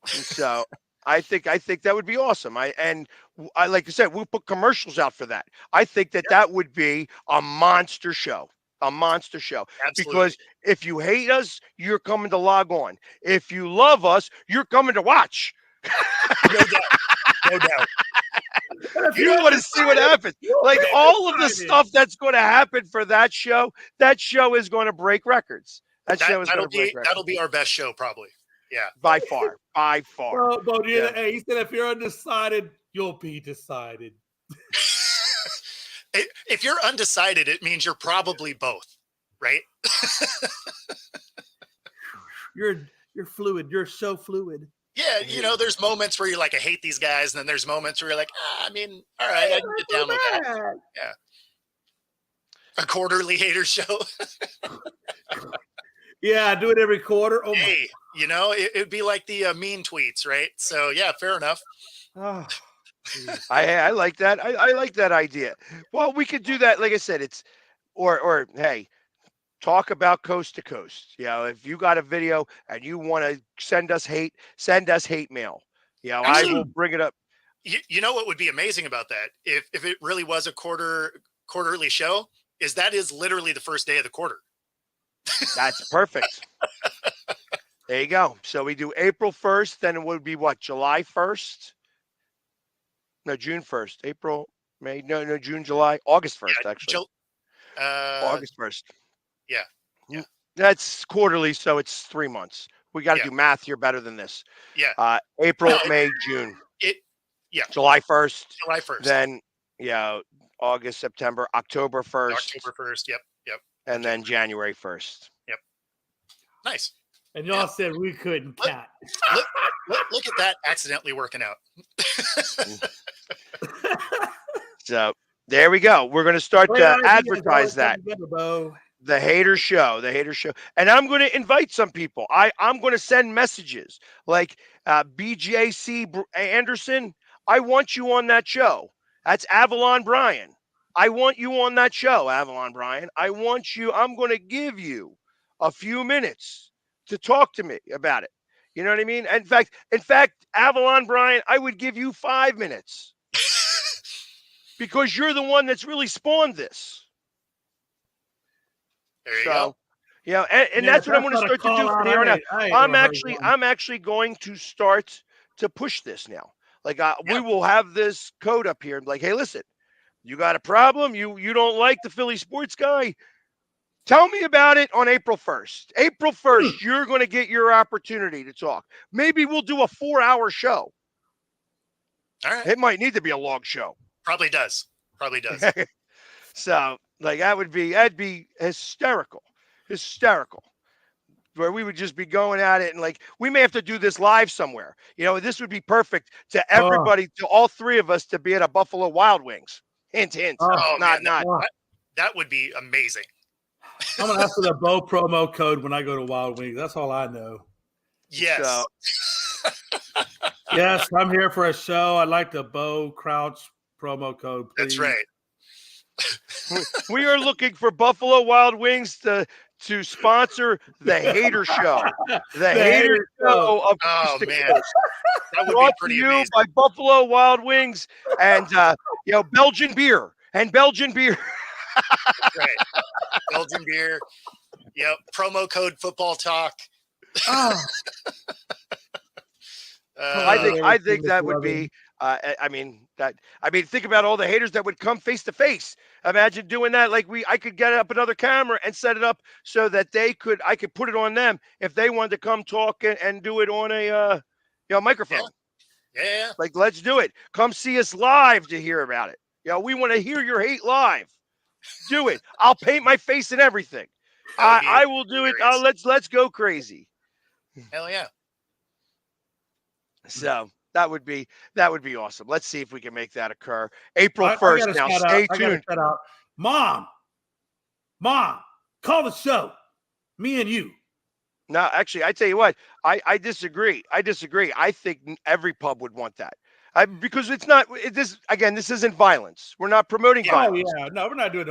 So I think that would be awesome. I like I said, we'll put commercials out for that. I think that would be a monster show. A monster show. Absolutely. Because if you hate us, you're coming to log on. If you love us, you're coming to watch. No doubt. No doubt. You want to see what happens. Like all of the stuff that's going to happen for that show is going to break records. That'll be our best show, probably. Yeah. By far. Bo, hey, he said if you're undecided, you'll be decided. If you're undecided, it means you're probably both, right? You're fluid. You're so fluid. Yeah, there's moments where you're like, I hate these guys, and then there's moments where you're like, all right, I can get down with that. Yeah. A quarterly hater show. Yeah, do it every quarter. Oh, hey, it'd be like the mean tweets, right? So yeah, fair enough. Oh, I like that. I like that idea. Well, we could do that. Like I said, it's or hey, talk about coast to coast. If you got a video and you want to send us hate mail. I will bring it up. You know what would be amazing about that? If it really was a quarterly show, that is literally the first day of the quarter. That's perfect. There you go. So we do April 1st, then it would be what? July 1st? No, June 1st. April, May, no, June, July, August 1st, actually. August 1st. Yeah. That's quarterly, so it's 3 months. We got to do math here better than this. Yeah. April, May, June. July 1st. July 1st. Then, August, September, October 1st. October 1st, yep. And then January 1st. Yep. Nice. And y'all said we couldn't count. Look at that accidentally working out. So there we go. We're going to start to advertise that. The hater show. And I'm going to invite some people. I'm going to send messages like BJC Anderson. I want you on that show. That's Avalon Brian. I want you on that show, Avalon Brian. I'm going to give you a few minutes to talk to me about it. You know what I mean? In fact, Avalon Brian, I would give you 5 minutes because you're the one that's really spawned this. There you go. And that's what I'm going to start to do from here on out. I'm actually going to start to push this now. Like we will have this code up here. Like, hey, listen. You got a problem? You don't like the Philly sports guy? Tell me about it on April 1st. April 1st, you're going to get your opportunity to talk. Maybe we'll do a 4-hour show. All right. It might need to be a long show. Probably does. So, like, that'd be hysterical. Where we would just be going at it, and like we may have to do this live somewhere. This would be perfect to everybody, to all three of us, to be at a Buffalo Wild Wings. Hint, hint. Oh, not. man, that would be amazing. I'm gonna ask for the Bo promo code when I go to Wild Wings. That's all I know. Yes. Yes, I'm here for a show. I'd like the Bo Crouch promo code, please. That's right. We are looking for Buffalo Wild Wings to sponsor the Hater Show. The Hater Show of man. That would brought be pretty to you amazing. by Buffalo Wild Wings and Belgian beer. Right. Belgian beer. Yep. Promo code football talk. I think that would be. Think about all the haters that would come face to face. Imagine doing that. Like I could get up another camera and set it up so that I could put it on them if they wanted to come talk and do it on a microphone. Yeah. Like, let's do it. Come see us live to hear about it. We want to hear your hate live. Do it. I'll paint my face and everything. I will do it. Let's go crazy. Hell yeah. So that would be awesome. Let's see if we can make that occur. April 1st. Now stay tuned. Mom, call the show. Me and you. No, actually, I tell you what, I disagree. I think every pub would want that. Because it's not this isn't violence. We're not promoting violence. Oh, yeah. No, we're not doing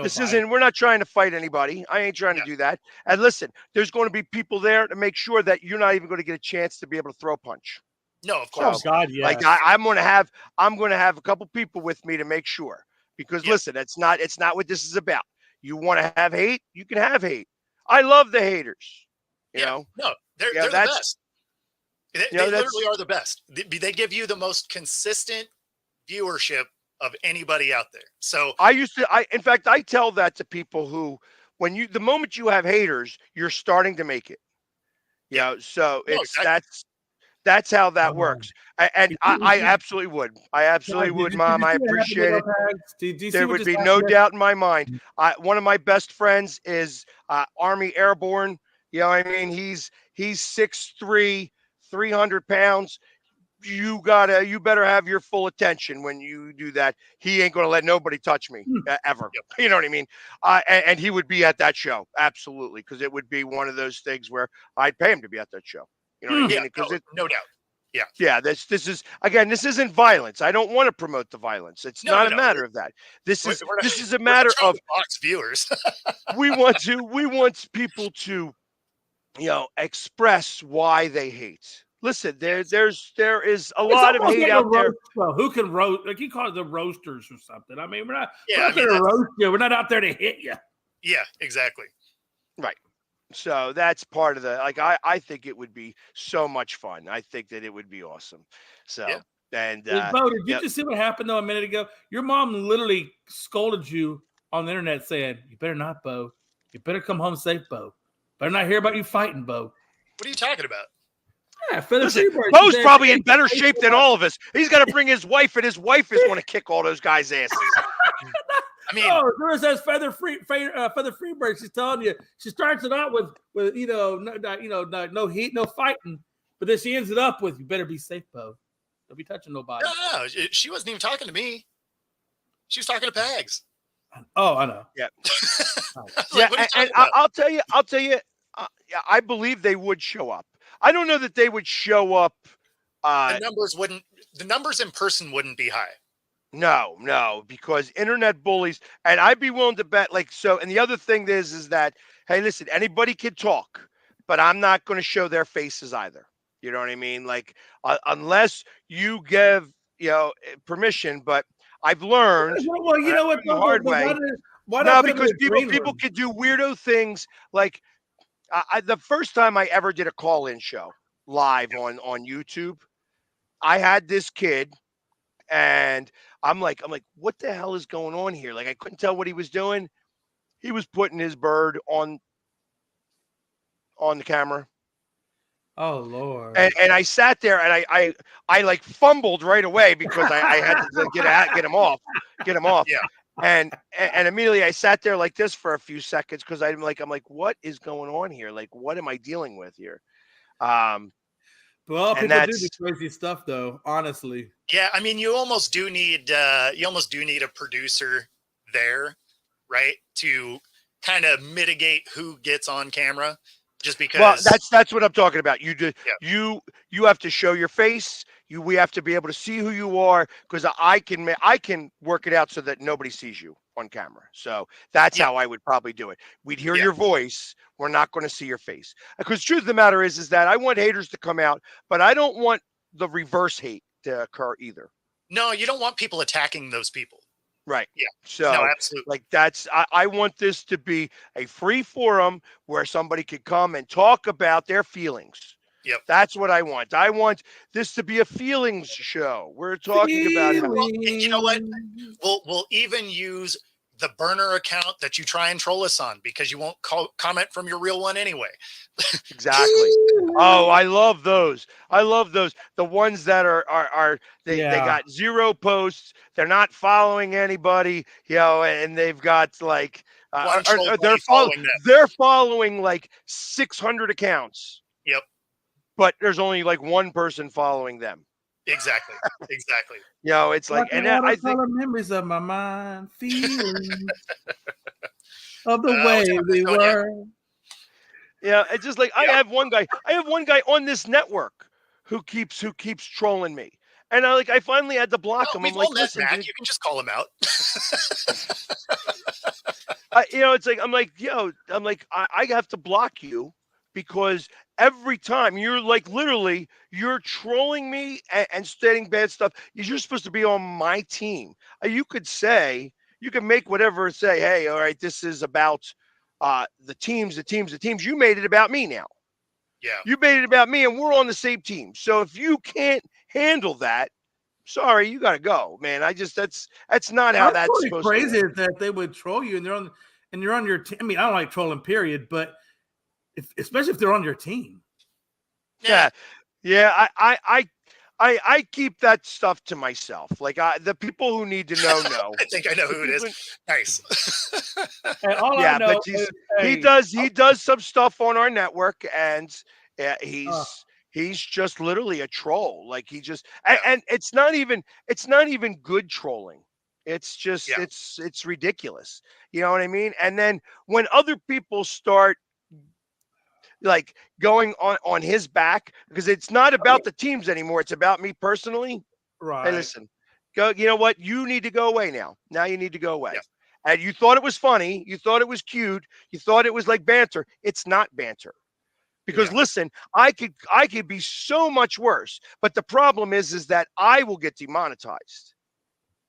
We're not trying to fight anybody. I ain't trying to do that. And listen, there's going to be people there to make sure that you're not even going to get a chance to be able to throw a punch. No, of course. Oh, God, yeah. Like I'm going to have a couple people with me to make sure. Because listen, it's not what this is about. You want to have hate, you can have hate. I love the haters. You know? No, they're the best. They literally are the best. They give you the most consistent viewership of anybody out there. So in fact, I tell that to people who, the moment you have haters, you're starting to make it. So that's how that works. And I absolutely would. Mom. I appreciate it. There would be no doubt in my mind. One of my best friends is Army Airborne. He's 6'3", 300 pounds. You better have your full attention when you do that. He ain't going to let nobody touch me ever. Yep. You know what I mean? And he would be at that show. Absolutely. Because it would be one of those things where I'd pay him to be at that show. You know what I mean? No doubt. Yeah. Yeah. This isn't violence. I don't want to promote the violence. It's not a matter of that. This is a matter of box viewers. we want people to, express why they hate. Listen, there is a lot of hate out there. Who can roast? Like you call it the roasters or something. I mean, we're not there to roast you. We're not out there to hit you. Yeah, exactly. Right. So that's part of the I think it would be so much fun. I think that it would be awesome. So and Bo, did you just see what happened though a minute ago? Your mom literally scolded you on the internet saying, "You better not, Bo. You better come home safe, Bo. Better not hear about you fighting, Bo." What are you talking about? Yeah, listen, Bo's probably in better shape than all of us. He's got to bring his wife, and his wife is going to kick all those guys' asses. I mean, there says Feather Freebird. She's telling you she starts it out with no heat, no fighting, but then she ends it up with, "You better be safe, Bo. Don't be touching nobody." No, she wasn't even talking to me. She was talking to Pags. Oh, I know. Yeah, and I'll tell you. I believe they would show up. I don't know that they would show up. The numbers in person wouldn't be high. No, because internet bullies, and I'd be willing to bet and the other thing is that, hey, listen, anybody can talk, but I'm not going to show their faces either. You know what I mean? Unless you give, permission, but I've learned well, you know what, the hard way. Because people can do weirdo things. The first time I ever did a call-in show live on YouTube, I had this kid, and I'm like, what the hell is going on here? I couldn't tell what he was doing. he was putting his bird on the camera. Oh Lord. And I sat there and I like fumbled right away because I had to get him off. Yeah. And immediately I sat there like this for a few seconds because I'm like, what is going on here? Like, what am I dealing with here? Well, and people do that's the crazy stuff though, honestly. Yeah, I mean, you almost do need a producer there, right, to kind of mitigate who gets on camera. Just because. Well, that's what I'm talking about. You do Yeah. you have to show your face. We have to be able to see who you are because I can work it out so that nobody sees you on camera. So that's Yeah. how I would probably do it. We'd hear Yeah. your voice. We're not going to see your face. Because truth of the matter is that I want haters to come out, but I don't want the reverse hate to occur either. No, you don't want people attacking those people. Right. Yeah. So No, absolutely. like I want this to be a free forum where somebody could come and talk about their feelings. Yep. That's what I want. I want this to be a feelings show. We're talking about how, well, you know what? We'll even use the burner account that you try and troll us on because you won't comment from your real one anyway. Exactly. Oh, I love those. The ones that they got 0 posts. They're not following anybody, and they've got like they're following like 600 accounts. Yep. But there's only like one person following them. Exactly. It's like, and I think memories of my mind, feelings of the way we were. Yeah, it's just like I have one guy on this network who keeps trolling me, and I finally had to block him. I'm like, listen, dude, you can just call him out. It's like I have to block you because every time you're like literally you're trolling me and stating bad stuff. You're supposed to be on my team. You could make whatever say, hey, all right, this is about the teams. You made it about me now. Yeah. You made it about me and we're on the same team. So if you can't handle that, sorry, you got to go, man. That's not how that's supposed crazy to work. Is that they would troll you and you're on your team. I mean, I don't like trolling, period, but especially if they're on your team. Yeah. I keep that stuff to myself. Like the people who need to know. I think I know who it is. Nice. And all I know is, he does some stuff on our network, and he's just literally a troll. Like he just and it's not even good trolling. It's just it's ridiculous. You know what I mean? And then when other people start like going on his back, because it's not about the teams anymore. It's about me personally. Right. Hey, listen, go. You know what? You need to go away now. Now you need to go away. Yeah. And you thought it was funny. You thought it was cute. You thought it was like banter. It's not banter. Because listen, I could be so much worse. But the problem is that I will get demonetized.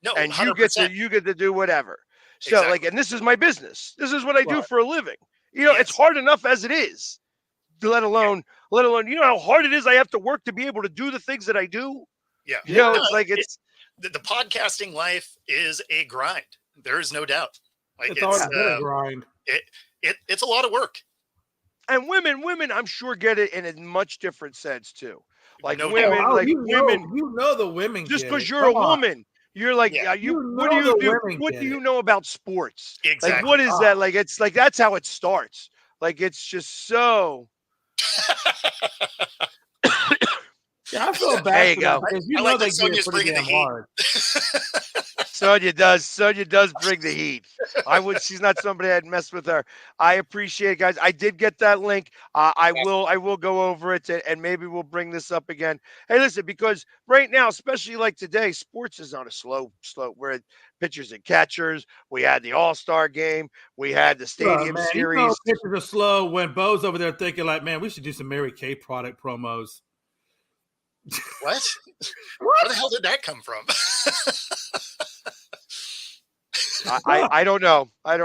No, and 100%. you get to do whatever. So Exactly. and this is my business. This is what I do for a living. It's hard enough as it is. Let alone, you know how hard it is. I have to work to be able to do the things that I do. Yeah. It's like the podcasting life is a grind. There is no doubt. Like it's always been a grind. It's a lot of work. And women, I'm sure get it in a much different sense too. Like No women, doubt. like women, the women. Just because you're a woman, you're like, what do you do? What do you know about sports? Exactly. Like, what is that? Like, it's like that's how it starts. Like, it's just so. I feel bad. There you go. Because I like that Sonia's bringing the heat. Sonia does bring the heat. She's not somebody I'd mess with her. I appreciate it, guys. I did get that link. I will go over it and maybe we'll bring this up again. Hey, listen, because right now, especially like today, sports is on a slow. We're pitchers and catchers. We had the All-Star game. We had the Stadium Series. You know, pitchers are slow when Bo's over there thinking like, man, we should do some Mary Kay product promos. What? Where the hell did that come from? I don't know. You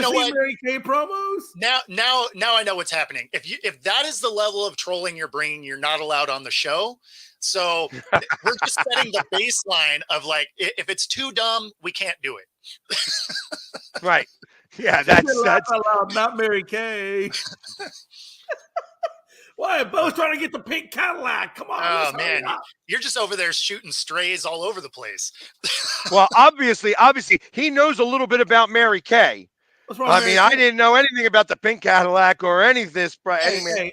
know what? Mary Kay promos? Now I know what's happening. If that is the level of trolling you're bringing, you're not allowed on the show. So we're just setting the baseline of like, if it's too dumb, we can't do it. Right. Yeah, Laugh that's out loud, not Mary Kay. Why? Bo's trying to get the pink Cadillac. Come on. Oh man, you're just over there shooting strays all over the place. well, obviously, he knows a little bit about Mary Kay. What's wrong? I mean, I didn't know anything about the pink Cadillac or any of this. Hey,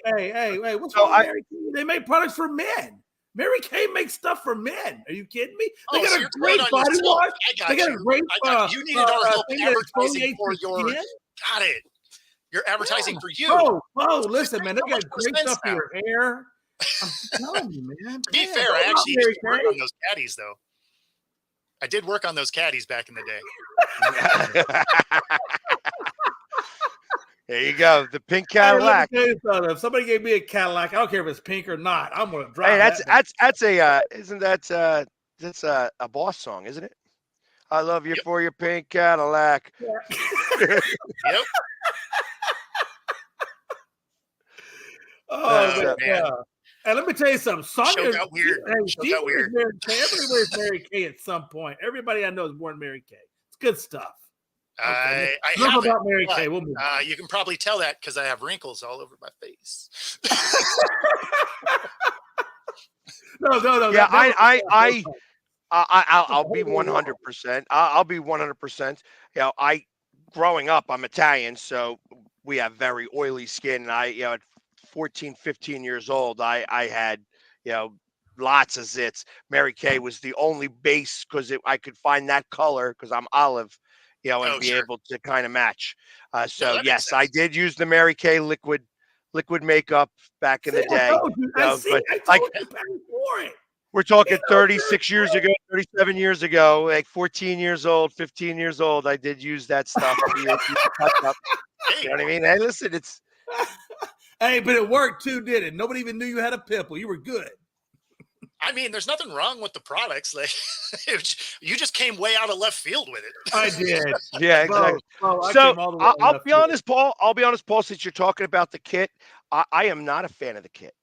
what's wrong with Mary Kay? They make products for men. Mary Kay makes stuff for men. Are you kidding me? They got a great body wash. They got a great. You needed our help advertising for your. Skin? Got it. You're advertising for you. Oh, listen, man. They got great stuff for your hair. I'm telling you, man. To be fair, I actually used to work on those caddies, though. I did work on those caddies back in the day. There you go, the pink Cadillac. If somebody gave me a Cadillac, I don't care if it's pink or not. I'm gonna drive. Hey, that's a isn't that's a Boss song, isn't it? I love you for your pink Cadillac. Yeah. Yep. Oh man. And let me tell you something. Sonya got weird. Everybody wears Mary Kay at some point. Everybody I know is born Mary Kay. It's good stuff. I Enough have about Mary Kay. We'll move on. You can probably tell that because I have wrinkles all over my face. No. Yeah, I'll be 100%. I'll be 100%. You know, growing up, I'm Italian, so we have very oily skin. And at 14, 15 years old, I had, lots of zits. Mary Kay was the only base because I could find that color because I'm olive, and be able to kind of match. So yes, I did use the Mary Kay liquid makeup back in the day. We're talking 36 years ago, 37 years ago, like 14 years old, 15 years old. I did use that stuff. You know what I mean? Hey, listen, it's. Hey, but it worked too, did it? Nobody even knew you had a pimple. You were good. I mean, there's nothing wrong with the products. Like, you just came way out of left field with it. I did. Yeah, exactly. I'll be honest, Paul. Since you're talking about the kit, I am not a fan of the kit.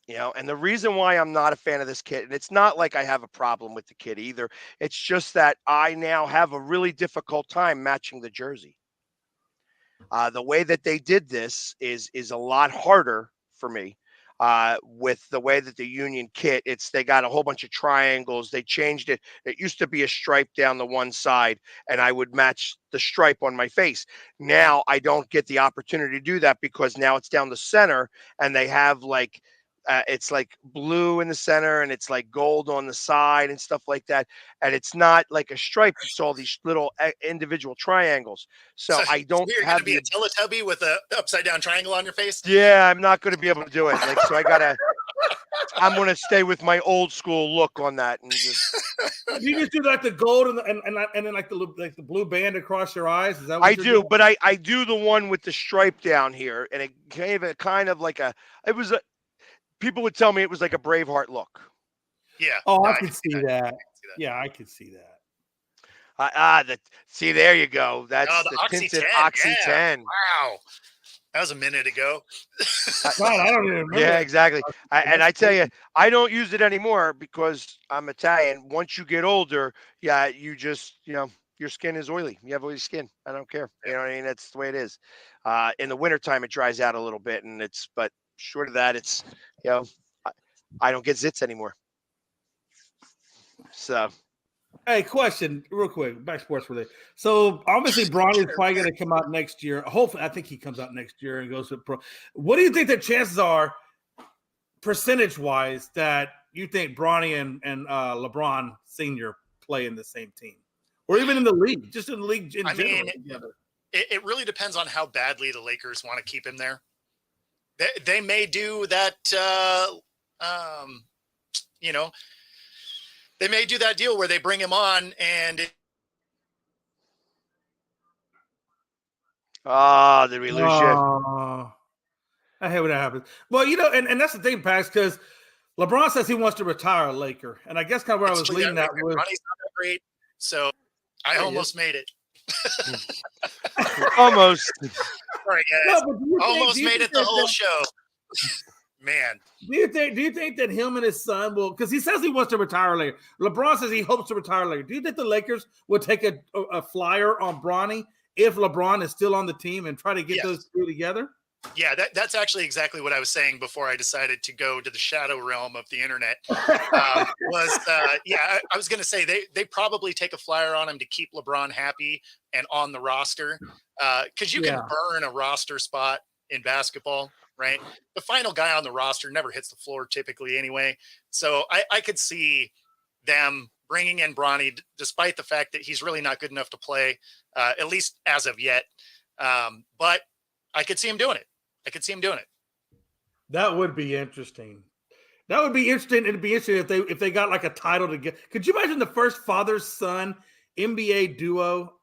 And the reason why I'm not a fan of this kit, and it's not like I have a problem with the kit either. It's just that I now have a really difficult time matching the jersey. The way that they did this is a lot harder for me. With the way that the Union kit, they got a whole bunch of triangles. They changed it. It used to be a stripe down the one side, and I would match the stripe on my face. Now I don't get the opportunity to do that because now it's down the center, and they have it's like blue in the center and it's like gold on the side and stuff like that. And it's not like a stripe. It's all these little individual triangles. So I don't you're have to be a Teletubby with a upside down triangle on your face. Yeah, I'm not going to be able to do it. So I'm going to stay with my old school look on that. And just. You just do like the gold and then like the blue band across your eyes. Is that what I do? Doing? But I do the one with the stripe down here, and it gave it kind of like people would tell me it was like a Braveheart look. Yeah. Oh, I can see that. Yeah, I can see that. See, there you go. That's the tinted Oxy 10. 10. Wow. That was a minute ago. God, I don't even remember. Yeah, exactly. And I tell you, I don't use it anymore because I'm Italian. Once you get older, you just, your skin is oily. You have oily skin. I don't care. You know what I mean? That's the way it is. In the wintertime, it dries out a little bit, but short of that, it's, I don't get zits anymore. So. Hey, question real quick, back sports related. So obviously Bronny is probably going to come out next year. Hopefully, I think he comes out next year and goes to pro. What do you think the chances are, percentage-wise, that you think Bronny and LeBron Sr. play in the same team? Or even in the league, just in the league in general together? It really depends on how badly the Lakers want to keep him there. They may do that, they may do that deal where they bring him on and. Did we lose you? I hate when that happens. Well, and that's the thing, Pax, because LeBron says he wants to retire a Laker. And I guess kind of where I was leading that was. Ronnie's not that great, so I almost made it. Almost. Sorry, guys. Almost made it the whole show. Man, do you think that him and his son will? Because he says he wants to retire later. LeBron says he hopes to retire later. Do you think the Lakers will take a flyer on Bronny if LeBron is still on the team and try to get Yes. those two together? Yeah, that's actually exactly what I was saying before I decided to go to the shadow realm of the internet. I was going to say they probably take a flyer on him to keep LeBron happy and on the roster, because you can burn a roster spot in basketball, right? The final guy on the roster never hits the floor typically anyway. So I could see them bringing in Bronny, despite the fact that he's really not good enough to play, at least as of yet. But I could see him doing it. That would be interesting. That would be interesting. It'd be interesting if they got like a title to get. Could you imagine the first father-son NBA duo,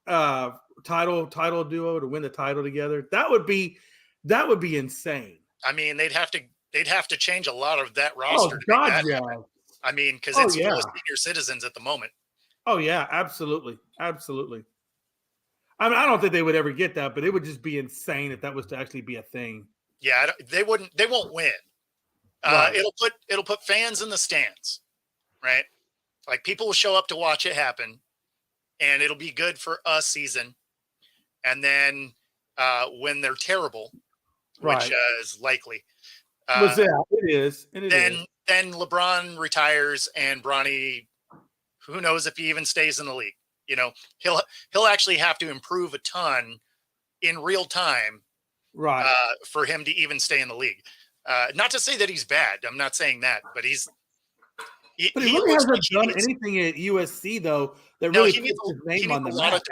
title duo to win the title together? That would be insane. I mean, they'd have to change a lot of that roster. Oh God, yeah. I mean, because it's full of senior citizens at the moment. Oh yeah, absolutely. I mean, I don't think they would ever get that, but it would just be insane if that was to actually be a thing. Yeah, they won't win. Right. It'll put fans in the stands, right? Like people will show up to watch it happen, and it'll be good for a season. And then when they're terrible, which is likely, it is. Then LeBron retires, and Bronny, who knows if he even stays in the league? You know, he'll actually have to improve a ton in real time, right? For him to even stay in the league. Not to say that he's bad. I'm not saying that, but he really hasn't done anything at USC though. That really puts his name on the map.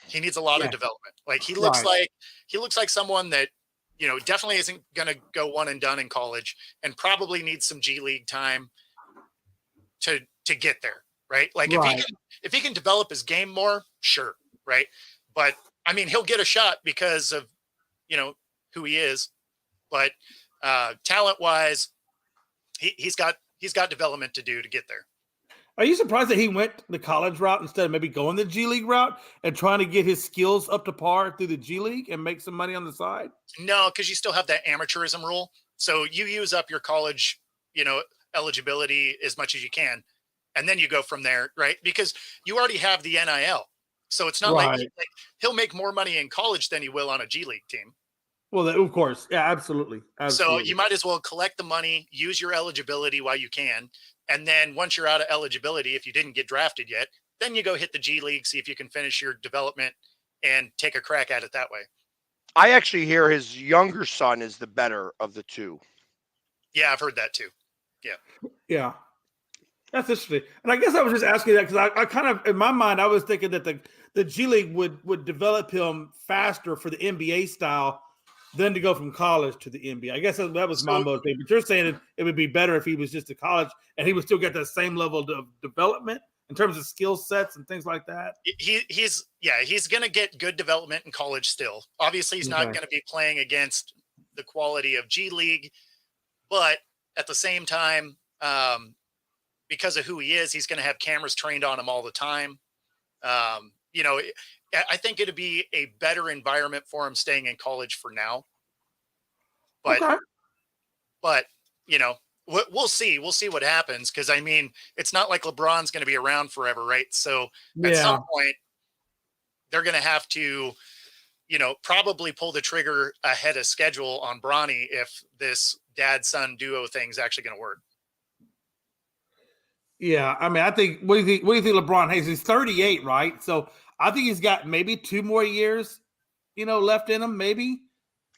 He needs a lot of development. Like he looks like someone that, you know, definitely isn't going to go one and done in college, and probably needs some G League time to get there. Right. Like if he can develop his game more, sure. Right. But I mean, he'll get a shot because of, you know, who he is, but talent wise, he's got development to do to get there. Are you surprised that he went the college route instead of maybe going the G League route and trying to get his skills up to par through the G League and make some money on the side? No, because you still have that amateurism rule. So you use up your college, you know, eligibility as much as you can. And then you go from there, right? Because you already have the NIL. So it's not like he'll make more money in college than he will on a G League team. Well, of course. Yeah, absolutely. So you might as well collect the money, use your eligibility while you can. And then once you're out of eligibility, if you didn't get drafted yet, then you go hit the G League, see if you can finish your development and take a crack at it that way. I actually hear his younger son is the better of the two. Yeah, I've heard that too. Yeah. Yeah. That's interesting. And I guess I was just asking that because I kind of, in my mind, I was thinking that the G League would develop him faster for the NBA style than to go from college to the NBA. I guess that was my motivation. But you're saying it would be better if he was just to college and he would still get that same level of development in terms of skill sets and things like that. He's going to get good development in college still. Obviously, he's not going to be playing against the quality of G League, but at the same time, because of who he is, he's going to have cameras trained on him all the time. You know, I think it'd be a better environment for him staying in college for now. But you know, we'll see. We'll see what happens. Because I mean, it's not like LeBron's going to be around forever, right? So at some point, they're going to have to, you know, probably pull the trigger ahead of schedule on Bronny if this dad-son duo thing's actually going to work. Yeah, I mean, I think. What do you think, LeBron has? He's 38, right? So I think he's got maybe 2 more years, you know, left in him. Maybe.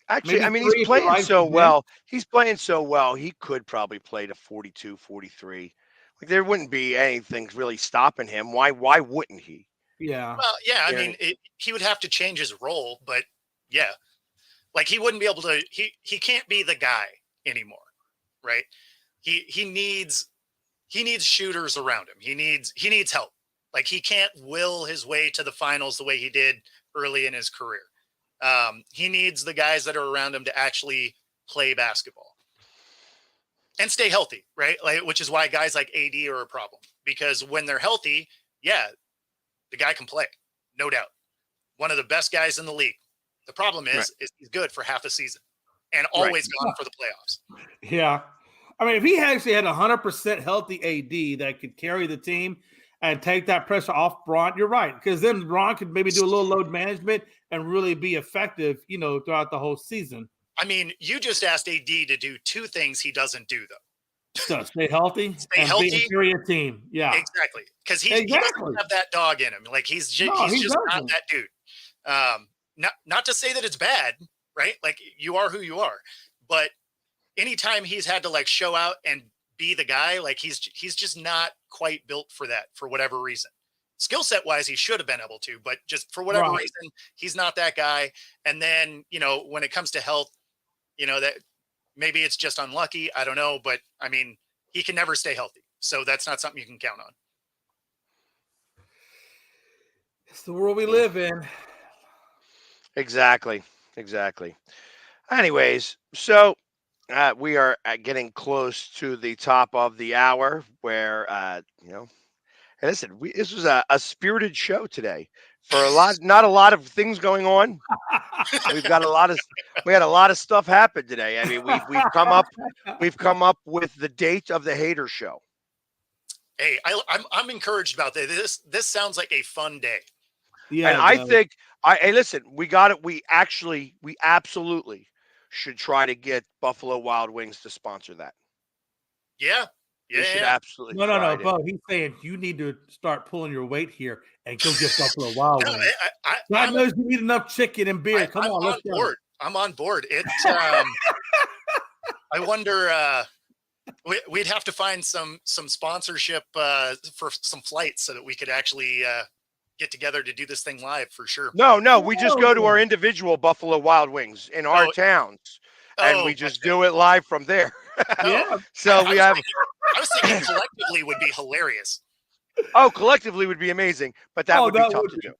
Actually, maybe I mean, he's playing so well. He's playing so well. He could probably play to 42, 43. Like there wouldn't be anything really stopping him. Why wouldn't he? Yeah. Well, yeah. I mean, he would have to change his role, but yeah, like he wouldn't be able to. He can't be the guy anymore, right? He needs shooters around him. He needs help. Like he can't will his way to the finals the way he did early in his career. He needs the guys that are around him to actually play basketball and stay healthy, right? Like, which is why guys like AD are a problem, because when they're healthy, yeah, the guy can play, no doubt. One of the best guys in the league. The problem is he's good for half a season and always gone for the playoffs. Yeah. I mean, if he actually had 100% healthy AD that could carry the team, and take that pressure off Braun. You're right, because then Braun could maybe do a little load management and really be effective, throughout the whole season. I mean, you just asked AD to do two things he doesn't do, though. So stay healthy, Stay healthy, be a superior team. Yeah, exactly. Because he doesn't have that dog in him. Like he's just not that dude. Not to say that it's bad, right? Like you are who you are, but anytime he's had to like show out and be the guy, like he's just not quite built for that for whatever reason. Skill set wise, he should have been able to, but just for whatever reason, he's not that guy. And then, when it comes to health, that maybe it's just unlucky. I don't know, but I mean, he can never stay healthy. So that's not something you can count on. It's the world we live in. Exactly. Anyways, so we are getting close to the top of the hour where, hey, listen, this was a spirited show today for not a lot of things going on. We had a lot of stuff happen today. I mean, we've come up with the date of the Hater Show. Hey, I'm encouraged about this. This sounds like a fun day. Yeah, and I think hey, listen, we got it. We absolutely should try to get Buffalo Wild Wings to sponsor that. Yeah. We should absolutely. No, Bo. He's saying you need to start pulling your weight here and go get Buffalo Wild Wings. God knows you need enough chicken and beer. Come on, let's go. I'm on board. I wonder. We'd have to find some sponsorship for some flights so that we could actually get together to do this thing live for sure. No, we just go to our individual Buffalo Wild Wings in our towns, and we just do it live from there. Yeah. So I was thinking collectively would be hilarious. Oh, collectively would be amazing, but that would be tough to do.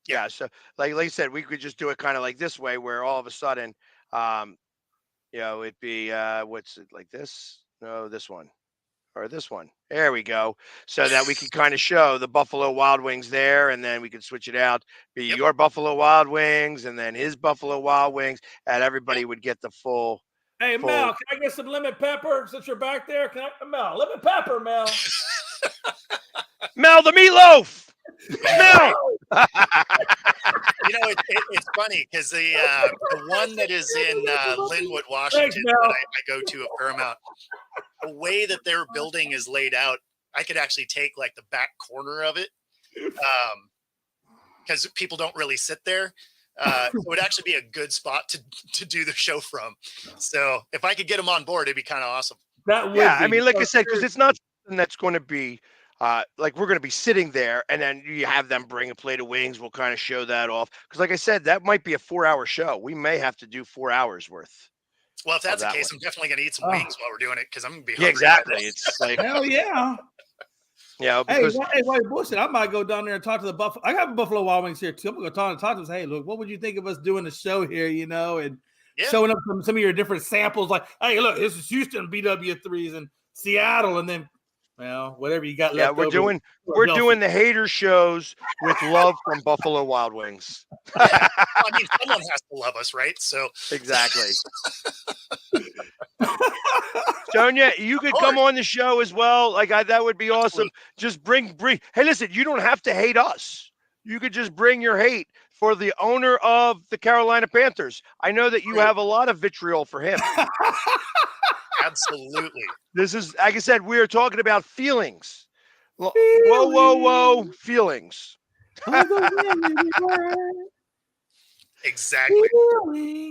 Yeah. So like you said, we could just do it kind of like this way, where all of a sudden, it'd be what's it like this? No, this one. Or this one. There we go. So that we can kind of show the Buffalo Wild Wings there, and then we can switch it out, be your Buffalo Wild Wings, and then his Buffalo Wild Wings, and everybody would get the full. Hey, Mel, can I get some lemon pepper since you're back there? Mel, lemon pepper, Mel. Mel, the meatloaf. Mel. It's funny because the one that is in Linwood, Washington, that I go to a fair amount, the way that their building is laid out, I could actually take like the back corner of it because people don't really sit there. It would actually be a good spot to do the show from. So if I could get them on board, it'd be kind of awesome. I mean, like I said, because it's not something that's going to be like we're going to be sitting there and then you have them bring a plate of wings. We'll kind of show that off. Because like I said, that might be a 4-hour show. We may have to do 4 hours worth. Well, if that's the case, I'm definitely going to eat some wings while we're doing it because I'm going to be hungry. Yeah, exactly. It's like, hell yeah. Yeah. Because, hey, wait, bullshit. I might go down there and talk to the Buffalo. I got Buffalo Wild Wings here too. I'm going to talk to them. Hey, look, what would you think of us doing the show here, and showing up some of your different samples? Like, hey, look, this is Houston BW3s and Seattle, and then, well, whatever you got left. We're doing the Hater shows with love from Buffalo Wild Wings. I mean, someone has to love us, right? So exactly. Sonia, you could come on the show as well. Like that would be awesome. Just bring. Hey, listen, you don't have to hate us. You could just bring your hate for the owner of the Carolina Panthers. I know that you have a lot of vitriol for him. Absolutely. This is, like I said, we are talking about feelings. Whoa, feelings. Exactly.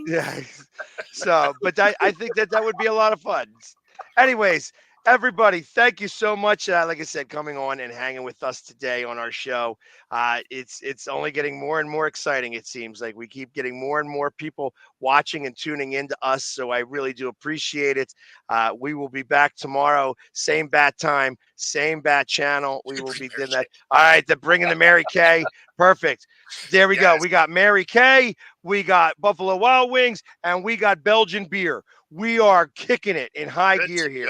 Yeah. So, but I think that would be a lot of fun. Anyways, everybody, thank you so much. Like I said, coming on and hanging with us today on our show. It's only getting more and more exciting. It seems like we keep getting more and more people watching and tuning into us. So I really do appreciate it. We will be back tomorrow, same bat time, same bat channel. We will be doing that. All right, they're bringing the Mary Kay. Perfect. There we go. We got Mary Kay, we got Buffalo Wild Wings, and we got Belgian beer. We are kicking it in high gear here.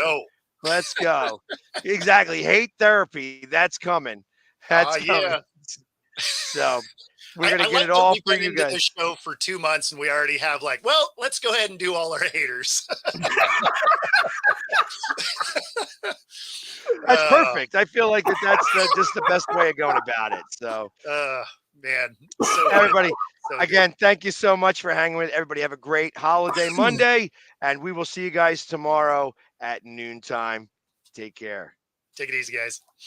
Let's go. Exactly. Hate therapy. That's coming. That's coming. Yeah. So we're going to get it all for you guys. This show for 2 months, and we already have let's go ahead and do all our haters. That's perfect. I feel like that's just the best way of going about it. So, man, so everybody, so again, thank you so much for hanging with. Everybody, have a great holiday Monday, and we will see you guys tomorrow at noontime. Take care. Take it easy, guys.